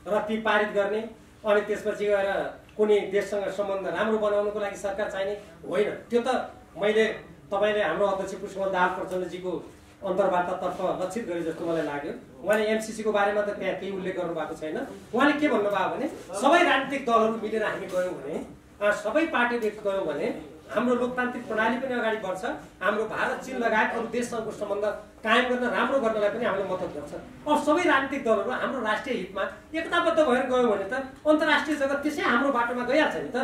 र ती पारित गर्ने अनि त्यसपछि गएर कुनै देशसँग सम्बन्ध राम्रो बनाउनको लागि सरकार चाहिने होइन। त्यो त मैले तपाईँले हाम्रो अध्यक्ष पुष्पकमल दाहाल प्रचण्डजीको अन्तर्वार्तातर्फ लक्षित गरे जस्तो मलाई लाग्यो। उहाँले एमसिसीको बारेमा त त्यहाँ केही उल्लेख गर्नुभएको छैन। उहाँले के भन्नुभयो भने सबै राजनीतिक दलहरू मिलेर हामी गयौँ भने, सबै पार्टी गयौँ भने हाम्रो लोकतान्त्रिक प्रणाली पनि अगाडि बढ्छ, हाम्रो भारत चीन लगायत अरू देशसँगको सम्बन्ध कायम गर्न राम्रो गर्नलाई पनि हामीले मद्दत गर्छ। अब सबै राजनीतिक दलहरू हाम्रो राष्ट्रिय हितमा एकताबद्ध भएर गयो भने त अन्तर्राष्ट्रिय जगत त्यसै हाम्रो बाटोमा गइहाल्छ नि त।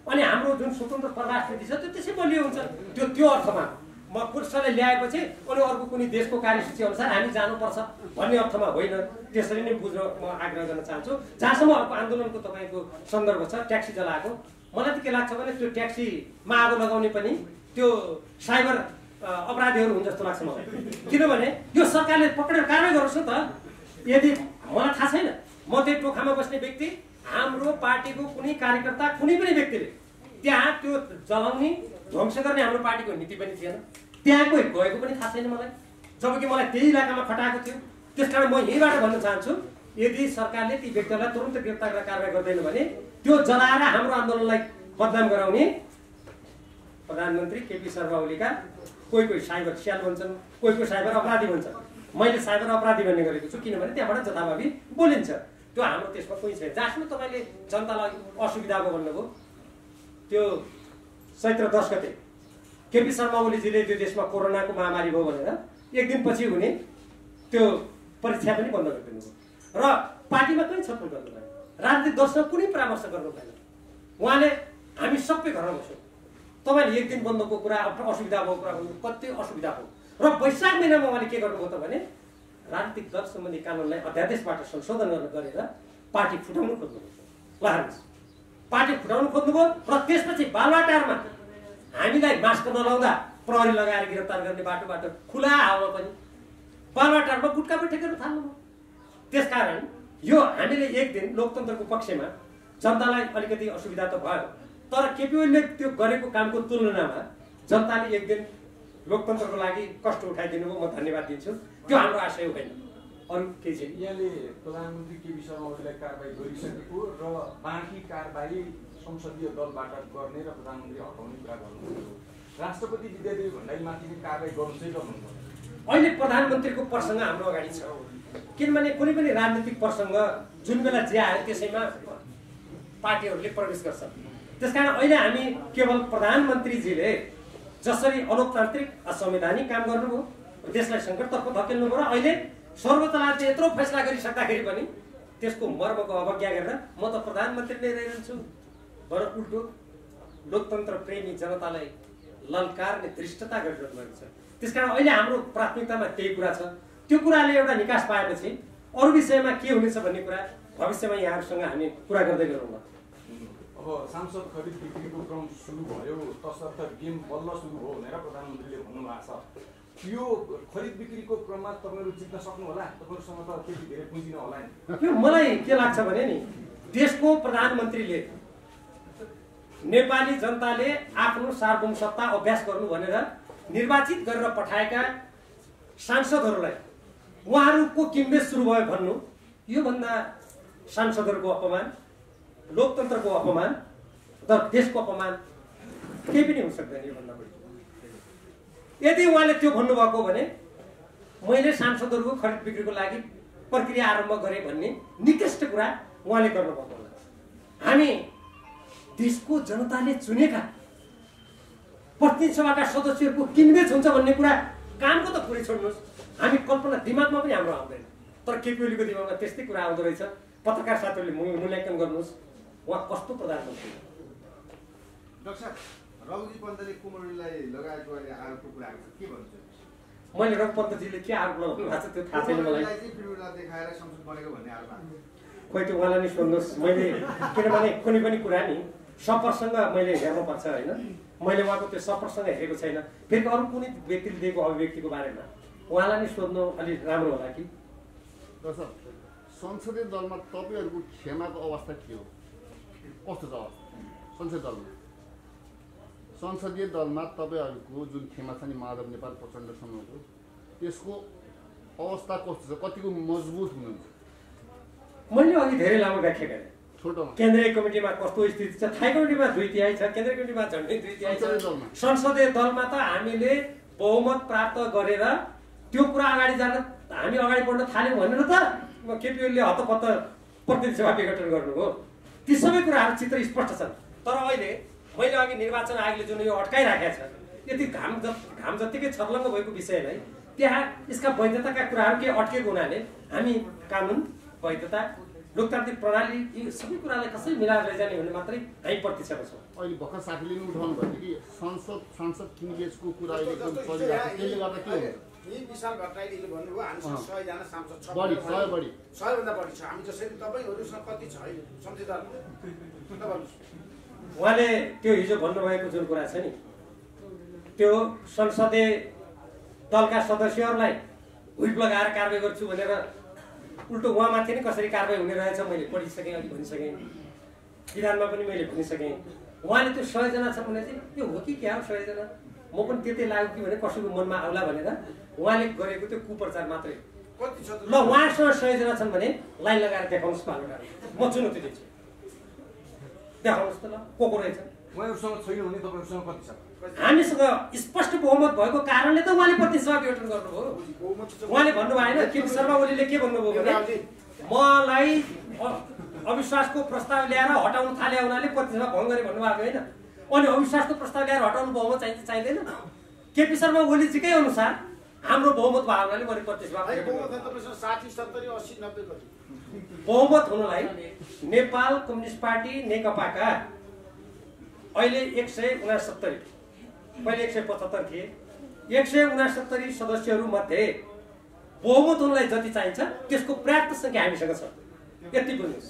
अनि हाम्रो जुन स्वतन्त्र परराष्ट्र नीति छ त्यो त्यसै बलियो हुन्छ। त्यो अर्थमा म कसैले ल्याएपछि अनि अर्को कुनै देशको कार्यसूची अनुसार हामी जानुपर्छ भन्ने अर्थमा होइन। त्यसरी नै बुझ्न म आग्रह गर्न चाहन्छु। जहाँसम्म अर्को आन्दोलनको तपाईँको सन्दर्भ छ ट्याक्सी जलाएको, मलाई त के लाग्छ भने त्यो ट्याक्सीमा आगो लगाउने पनि त्यो साइबर अपराधीहरू हुन् जस्तो लाग्छ मलाई। किनभने यो सरकारले पक्रेर कारवाही गरोस् न त। यदि मलाई थाहा छैन, म त्यही टोखामा बस्ने व्यक्ति, हाम्रो पार्टीको कुनै कार्यकर्ता कुनै पनि व्यक्तिले त्यहाँ त्यो जलाउने ध्वंस गर्ने हाम्रो पार्टीको नीति पनि थिएन, त्यहाँ कोही गएको पनि थाहा छैन मलाई, जबकि मलाई त्यही इलाकामा खटाएको थियो। त्यसकारण म यहीँबाट भन्न चाहन्छु, यदि सरकारले ती व्यक्तिहरूलाई तुरन्त गिरफ्तार गरेर कारवाही गर्दैन भने त्यो जलाएर हाम्रो आन्दोलनलाई बदनाम गराउने प्रधानमन्त्री केपी शर्मा ओलीका कोही साइबर स्याल भन्छन्, कोही साइबर अपराधी भन्छन्। मैले साइबर अपराधी भन्ने गरेको छु किनभने त्यहाँबाट जताभावी बोलिन्छ। त्यो हाम्रो त्यसमा कोही छैन। जहाँसम्म तपाईँले जनतालाई असुविधा भयो भन्नुभयो, त्यो चैत्र 10 गते केपी शर्मा ओलीजीले त्यो देशमा कोरोनाको महामारी भयो भनेर एक दिनपछि हुने त्यो परीक्षा पनि बन्द गरिदिनु भयो र पार्टीमा कहीँ छलफल गर्नु भएन, राजनीतिक दलसँग कुनै परामर्श गर्नु भएन। उहाँले हामी सबै घरमा बस्यौँ, तपाईँले एक दिन बन्दको कुरा असुविधा भएको कुरा भन्नु कति असुविधा हो। र वैशाख महिनामा उहाँले के गर्नुभयो त भने राजनीतिक दल सम्बन्धी कानुनलाई अध्यादेशबाट संशोधन गरेर पार्टी फुटाउनु खोज्नुभयो। ल हेर्नुहोस्, पार्टी फुटाउनु खोज्नुभयो र त्यसपछि बालुवाटारमा हामीलाई मास्क नलाउँदा प्रहरी लगाएर गिरफ्तार गर्ने बाटोबाट खुला हावामा पनि बालुवाटारमा गुटका पनि ठेकेर थाल्नुभयो। त्यसकारण यो हामीले एक दिन लोकतन्त्रको पक्षमा जनतालाई अलिकति असुविधा त भयो, तर केपी ओलीले त्यो गरेको कामको तुलनामा जनताले एक दिन लोकतन्त्रको लागि कष्ट उठाइदिनु भयो, म धन्यवाद दिन्छु। त्यो हाम्रो आशय होइन, अरू केही छैन। यहाँले प्रधानमन्त्री केपी शर्मा ओलीलाई कारबाही गरिसकेको र बाँकी कारबाही संसदीय दलबाट गर्ने र प्रधानमन्त्री हटाउने कुरा गर्नुभयो। राष्ट्रपति विद्यादेवी भण्डारीमाथि कारबाही गर्नु चाहिँ गर्नुहुन्छ। अहिले प्रधानमन्त्रीको प्रसङ्ग हाम्रो अगाडि छ, किनभने कुनै पनि राजनीतिक प्रसङ्ग जुन बेला जे आयो त्यसैमा पार्टीहरूले प्रवेश गर्छ। त्यसकारण अहिले हामी केवल प्रधानमन्त्रीजीले जसरी अलोकतान्त्रिक असंवैधानिक काम गर्नुभयो, देशलाई सङ्कटतर्फ धकेल्नुभयो र अहिले सर्वोच्च अदालतले यत्रो फैसला गरिसक्दाखेरि पनि त्यसको मर्मको अवज्ञा गरेर म त प्रधानमन्त्री नै रहिरहन्छु भनेर उल्टो लोकतन्त्र प्रेमी जनतालाई ललकारले दृष्टता गरिरहनु भएको छ। त्यसकारण अहिले हाम्रो प्राथमिकतामा त्यही कुरा छ। त्यो कुराले एउटा निकास पाएपछि अरू विषयमा के हुनेछ भन्ने कुरा भविष्यमा यहाँहरूसँग हामी कुरा गर्दै गरौँला। अब सांसद खरिद बिक्रीको क्रम सुरु भयो, तसर्थ गेम बल्ल सुरु हो भनेर प्रधानमन्त्रीले भन्नुभएको छ। यो खरिद बिक्रीको क्रममा तपाईँहरू जित्न सक्नु होला? तपाईँहरूसँग त त्यति धेरै पुँजी नहोला नि। यो मलाई के लाग्छ भने नि, देशको प्रधानमन्त्रीले नेपाली जनताले आफ्नो सार्वभौम सत्ता अभ्यास गर्नु भनेर निर्वाचित गरेर पठाएका सांसदहरूलाई उहाँहरूको किम्बेज सुरु भयो भन्नु, योभन्दा सांसदहरूको अपमान, लोकतन्त्रको अपमान र देशको अपमान केही पनि हुन सक्दैन। योभन्दा बढी यदि उहाँले त्यो भन्नुभएको भने मैले सांसदहरूको खरिद बिक्रीको लागि प्रक्रिया आरम्भ गरेँ भन्ने निकृष्ट कुरा उहाँले गर्नुभएको होला। हामी देशको जनताले चुनेका प्रतिनिधि सभाका सदस्यहरूको किनबेच हुन्छ भन्ने कुरा कामको त पुरै छोड्नुहोस्, हामी कल्पना दिमागमा पनि हाम्रो आउँदैन। तर केपी ओलीको दिमागमा त्यस्तै कुरा आउँदो रहेछ। पत्रकार साथीहरूले मूल्याङ्कन गर्नुहोस्, उहाँ कस्तो प्रधानमन्त्री। डाक्टर साहब, रघुजी पन्तले कुमारलाई लगाएको आरोपको कुरा के भन्छ? मैले रघुपन्तजीले के आरोप लगाउनु भएको छ त्यो थाहा छैन मलाई। देखाएर संसद बनेको भन्ने आरोप खोइ त्यो उहाँलाई नै सोध्नुहोस्। मैले किनभने कुनै पनि कुरा नि सप्रसङ्ग मैले हेर्नुपर्छ होइन, मैले उहाँको त्यो सप्रसङ्ग हेरेको छैन। फेरि अरू कुनै व्यक्तिले दिएको अभिव्यक्तिको बारेमा उहाँलाई नै सोध्नु अलिक राम्रो होला कि। डाक्टर संसदीय दलमा तपाईँहरूको क्षमाको अवस्था के हो, कस्तो छ अवस्था? संसदीय दलमा तपाईँहरूको जुन क्षमा छ नि माधव नेपाल प्रचण्डसम्मको, त्यसको अवस्था कस्तो छ, कतिको मजबुत हुनुहुन्छ? मैले अघि धेरै लामो व्याख्या गरेँ। छोटोमा केन्द्रीय कमिटीमा कस्तो स्थिति छ, थाई कमिटीमा 2/3 छ, केन्द्रीय कमिटीमा झन्डै 2/3 छ। संसदीय दलमा त हामीले बहुमत प्राप्त गरेर त्यो कुरा अगाडि जान हामी अगाडि बढ्न थाल्यौँ भनेर त केपी ओलीले हतपत्त प्रतिनिधि सभा विघटन गर्नुभयो। ती सबै कुराहरू चित्र स्पष्ट छन्। तर अहिले मैले अघि निर्वाचन आयोगले जुन यो अड्काइराखेको छ यति घाम जत्तिकै छर्लङ्ग भएको विषयलाई त्यहाँ यसका वैधताका कुराहरू के अड्केको हुनाले हामी कानुन वैधता लोकतान्त्रिक प्रणाली यी सबै कुरालाई कसरी मिलाएर लैजाने भन्ने मात्रै हामी प्रतीक्षामा छौँ। अहिले भर्खर साथीले पनि उठाउनु भयो कि सांसद किनगेजको कुरा अहिले एकदम चलिरहेको छ, त्यसले गर्दा के हुन्छ? यी विशाल भट्टराईले भन्नुभयो हामीसँग 100 जना सांसद छ, बढी 100 बढी 100 भन्दा बढी छ। हामी जसरी तपाईँहरूसँग कति छ अहिले सम्झिदार उहाँले त्यो हिजो भन्नुभएको जुन कुरा छ नि त्यो संसदीय दलका सदस्यहरूलाई हुइप लगाएर कारबाही गर्छु भनेर उल्टो उहाँमाथि नै कसरी कारबाही हुने रहेछ मैले पढिसकेँ, अघि भनिसकेँ, विधानमा पनि मैले भनिसकेँ। उहाँले त्यो 100 जना छ भने चाहिँ त्यो हो कि क्या हो 100 जना, म पनि त्यतै लाग्यो कि भने कसैको मनमा आउला भनेर उहाँले गरेको त्यो कुप्रचार मात्रै। ल उहाँसँग 100 जना छन् भने लाइन लगाएर देखाउनुहोस् न, म चुनौती दिन्छु, देखाउनुहोस् त ल को रहेछ। उहाँहरूसँग छैन भने तपाईँहरूसँग कति छ? हामीसँग स्पष्ट बहुमत भएको कारणले त उहाँले प्रतिसभा गठन गर्नुभयो। उहाँले भन्नुभयो होइन, केपी शर्मा ओलीले के भन्नुभयो भने मलाई अविश्वासको प्रस्ताव ल्याएर हटाउन थाले हुनाले प्रतिसभा भङ्ग गरे भन्नुभएको होइन। अनि अविश्वासको प्रस्ताव ल्याएर हटाउनु बहुमत चाहिँदैन। केपी शर्मा ओलीजीकै अनुसार हाम्रो बहुमत भएको हुनाले मैले प्रतिसभा बहुमत हुनलाई नेपाल कम्युनिस्ट पार्टी नेकपाका अहिले 169 पहिले 175 थिए, 169 सदस्यहरू मध्ये बहुमत हुनलाई जति चाहिन्छ त्यसको पर्याप्त संख्या हामीसँग छ। यति बुझ्नुहोस्।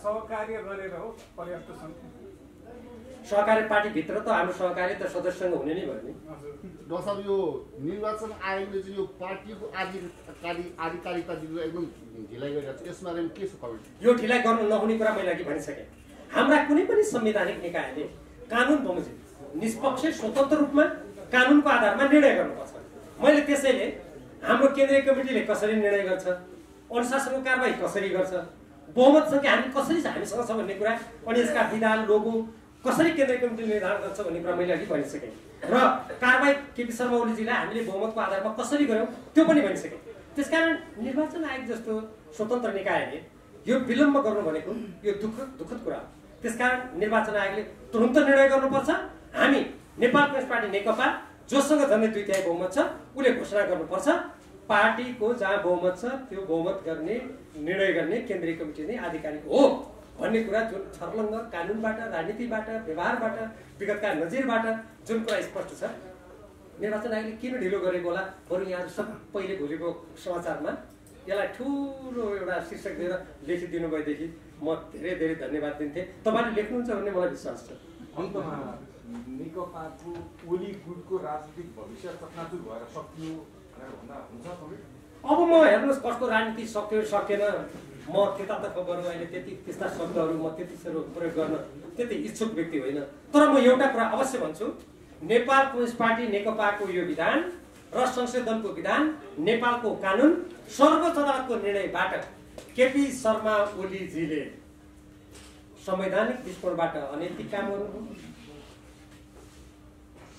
सहकार्य गरेर हो पर्याप्त संख्या। सहकारी पार्टीभित्र त हाम्रो सहकारी त सदस्यसँग हुने नै भयो नि। डाक्टर साहब यो निर्वाचन आयोगले चाहिँ यो पार्टीको आधिकारिकता दिनु एकदम ढिलाइ गरिरहेको छ, यसमा के छ कमेन्ट? यो ढिलाइ गर्नु नहुने कुरा मैले अघि भनिसकेँ। हाम्रा कुनै पनि संवैधानिक निकायले कानुन बमोजिम निष्पक्ष स्वतन्त्र रूपमा कानुनको आधारमा निर्णय गर्नुपर्छ। मैले त्यसैले हाम्रो केन्द्रीय कमिटीले कसरी निर्णय गर्छ, अनुशासनको कारबाही कसरी गर्छ, बहुमत संख्या हामी कसरी हामीसँग छ भन्ने कुरा, अनि यसका विधान लोगो कसरी केन्द्रीय कमिटीले निर्धारण गर्छ भन्ने कुरा मैले अघि भनिसकेँ। र कारबाही केपी शर्मा ओलीजीलाई हामीले बहुमतको आधारमा कसरी गर्यौँ त्यो पनि भनिसकेँ। त्यसकारण निर्वाचन आयोग जस्तो स्वतन्त्र निकायले यो विलम्ब गर्नु भनेको यो दुःखद कुरा हो। त्यसकारण निर्वाचन आयोगले तुरन्त निर्णय गर्नुपर्छ। हामी नेपाल कम्युनिस्ट पार्टी नेकपा जोसँग झन्डै 2/3 बहुमत छ उसले घोषणा गर्नुपर्छ पार्टीको जहाँ बहुमत छ त्यो बहुमत गर्ने निर्णय गर्ने केन्द्रीय कमिटी नै आधिकारिक हो भन्ने कुरा जुन छर्लङ्ग कानुनबाट, राजनीतिबाट, व्यवहारबाट, विगतका नजिरबाट जुन कुरा स्पष्ट छ। निर्वाचन आयोगले किन ढिलो गरेको होला? बरु यहाँ सबैले भोलिको समाचारमा यसलाई ठुलो एउटा शीर्षक दिएर लेखिदिनु भएदेखि म धेरै धेरै धन्यवाद दिन्थेँ। तपाईँले लेख्नुहुन्छ भन्ने मलाई विश्वास छ। अन्तमा नेकपाको ओली गुटको राजनीतिक भविष्य चकनाचुर भएर सकियो भनेर भन्दा हुन्छ तपाईँ? अब म हेर्नुहोस् कस्तो राजनीति सक्यो सकेन, म त्यतातर्फ गर्नु अहिले त्यस्ता शब्दहरू म त्यति साह्रो प्रयोग गर्न त्यति इच्छुक व्यक्ति होइन। तर म एउटा कुरा अवश्य भन्छु, नेपाल कम्युनिस्ट पार्टी नेकपाको यो विधान र संशोधनको विधान, नेपालको कानुन, सर्वोच्च अदालतको निर्णयबाट केपी शर्मा ओलीजीले संवैधानिक दृष्टिकोणबाट अनैतिक काम गर्नुभयो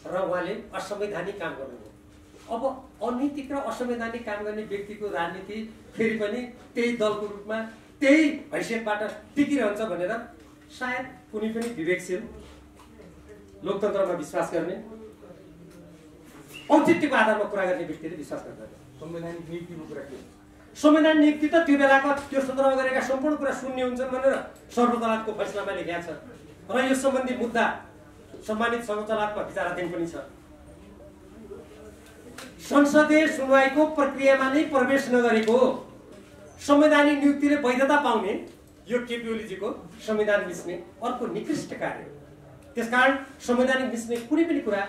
र उहाँले असंवैधानिक काम गर्नुभयो। अब अनैतिक र असंवैधानिक काम गर्ने व्यक्तिको राजनीति फेरि पनि त्यही दलको रूपमा त्यही हैसियतबाट टिकिरहन्छ भनेर सायद कुनै पनि विवेकशील लोकतन्त्रमा विश्वास गर्ने औचित्यको आधारमा कुरा गर्ने व्यक्तिले विश्वास गर्दैन। संवैधानिक नीतिको कुरा के हुन्छ? संवैधानिक नीति त त्यो बेलाको त्यो सन्दर्भमा गरेका सम्पूर्ण कुरा शून्य हुन्छन् भनेर सर्वोच्च अदालतको फैसलामा लेखिएको छ र यो सम्बन्धी मुद्दा सम्मानित सर्वोच्च अदालतमा विचाराधीन पनि छ। संसदीय सुनवाईको प्रक्रियामा नै प्रवेश नगरेको संवैधानिक नियुक्तिले वैधता पाउने यो केपी ओलीजीको संविधान मिच्ने अर्को निकृष्ट कार्य हो। त्यसकारण संवैधानिक मिच्ने कुनै पनि कुरा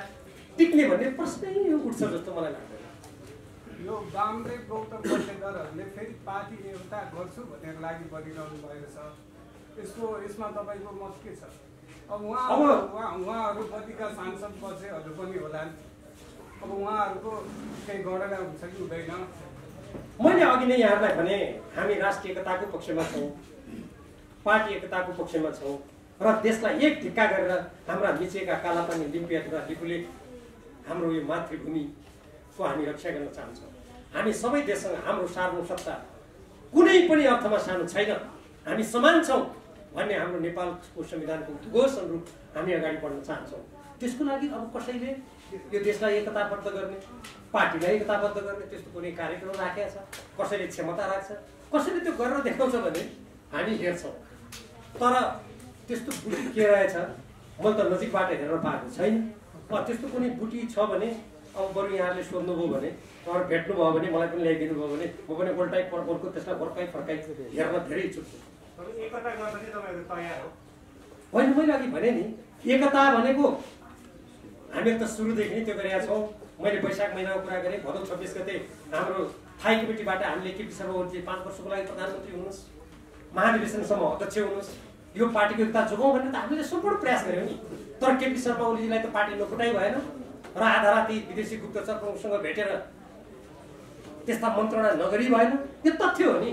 टिक्ने भन्ने प्रश्नै उठ्छ जस्तो मलाई लाग्दैन। यो वामले गौतम बसेकरहरूले फेरि पार्टी एउटा गर्छु भनेर लागि परिरहनु भएको छ, यसमा तपाईँको मत के छ? अब उहाँहरू कतिका सांसद बसेहरू पनि होला, अब उहाँहरूको केही गणना हुन्छ कि हुँदैन? मैले अघि नै यहाँलाई भने हामी राष्ट्रिय एकताको पक्षमा छौँ, पार्टी एकताको पक्षमा छौँ र देशलाई एक ढिक्का गरेर हाम्रा मिचेका कालापानी लिम्पिया र लिपुले हाम्रो यो मातृभूमिको हामी रक्षा गर्न चाहन्छौँ। हामी सबै देशसँग हाम्रो सार्वभौम सत्ता कुनै पनि अर्थमा सानो छैन, हामी समान छौँ। भन्ने हाम्रो नेपालको संविधानको उद्घोष अनुरूप हामी अगाडि बढ्न चाहन्छौँ। त्यसको लागि अब कसैले यो देशलाई एकताबद्ध गर्ने, पार्टीलाई एकताबद्ध गर्ने त्यस्तो कुनै कार्यक्रम राखेको छ, कसैले क्षमता राख्छ, कसैले त्यो गरेर देखाउँछ भने हामी हेर्छौँ। तर त्यस्तो बुटी के रहेछ मैले त नजिकबाट हेर्न पाएको छैन। त्यस्तो कुनै बुटी छ भने अब बरु यहाँहरूले सोध्नुभयो भने, तपाईँ भेट्नुभयो भने, मलाई पनि ल्याइदिनु भयो भने म पनि उल्टाइ अर्को त्यसलाई फर्काइ हेर्न धेरै इच्छुक छु। होइन, मैले अघि भने नि एकता भनेको हामीले त सुरुदेखि नै त्यो गरेका छौँ। मैले वैशाख महिनाको कुरा गरेँ, भदौ 26 गते हाम्रो थाई कमिटीबाट हामीले केपी शर्मा ओलीले 5 वर्षको लागि प्रधानमन्त्री हुनुहोस्, महाधिवेशनसम्म अध्यक्ष हुनुहोस्, यो पार्टीको एकता जोगाउँ भनेर त हामीले सम्पूर्ण प्रयास गऱ्यौँ नि। तर केपी शर्मा ओलीलाई त पार्टी नफुटाइ भएन र आधा राति विदेशी गुप्तचर प्रमुखसँग भेटेर त्यस्ता मन्त्रणा नगरी भएन, यो तथ्य हो नि।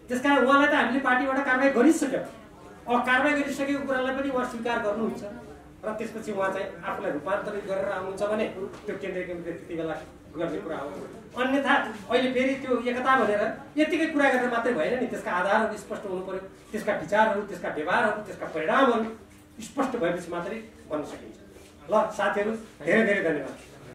त्यसकारण उहाँलाई त हामीले पार्टीबाट कारवाही गरिसक्यौँ। अब कारवाही गरिसकेको कुरालाई पनि उहाँ स्वीकार गर्नुहुन्छ र त्यसपछि उहाँ चाहिँ आफूलाई रूपान्तरित गरेर आउनुहुन्छ भने त्यो केन्द्रीय कमिटीले त्यति बेला गर्ने कुरा हो। अन्यथा अहिले फेरि त्यो एकता भनेर यतिकै कुरा गरेर मात्रै भएन नि, त्यसका आधारहरू स्पष्ट हुनु पर्यो, त्यसका विचारहरू, त्यसका व्यवहारहरू, त्यसका परिणामहरू स्पष्ट भएपछि मात्रै भन्न सकिन्छ। ल साथीहरू, धेरै धेरै धन्यवाद।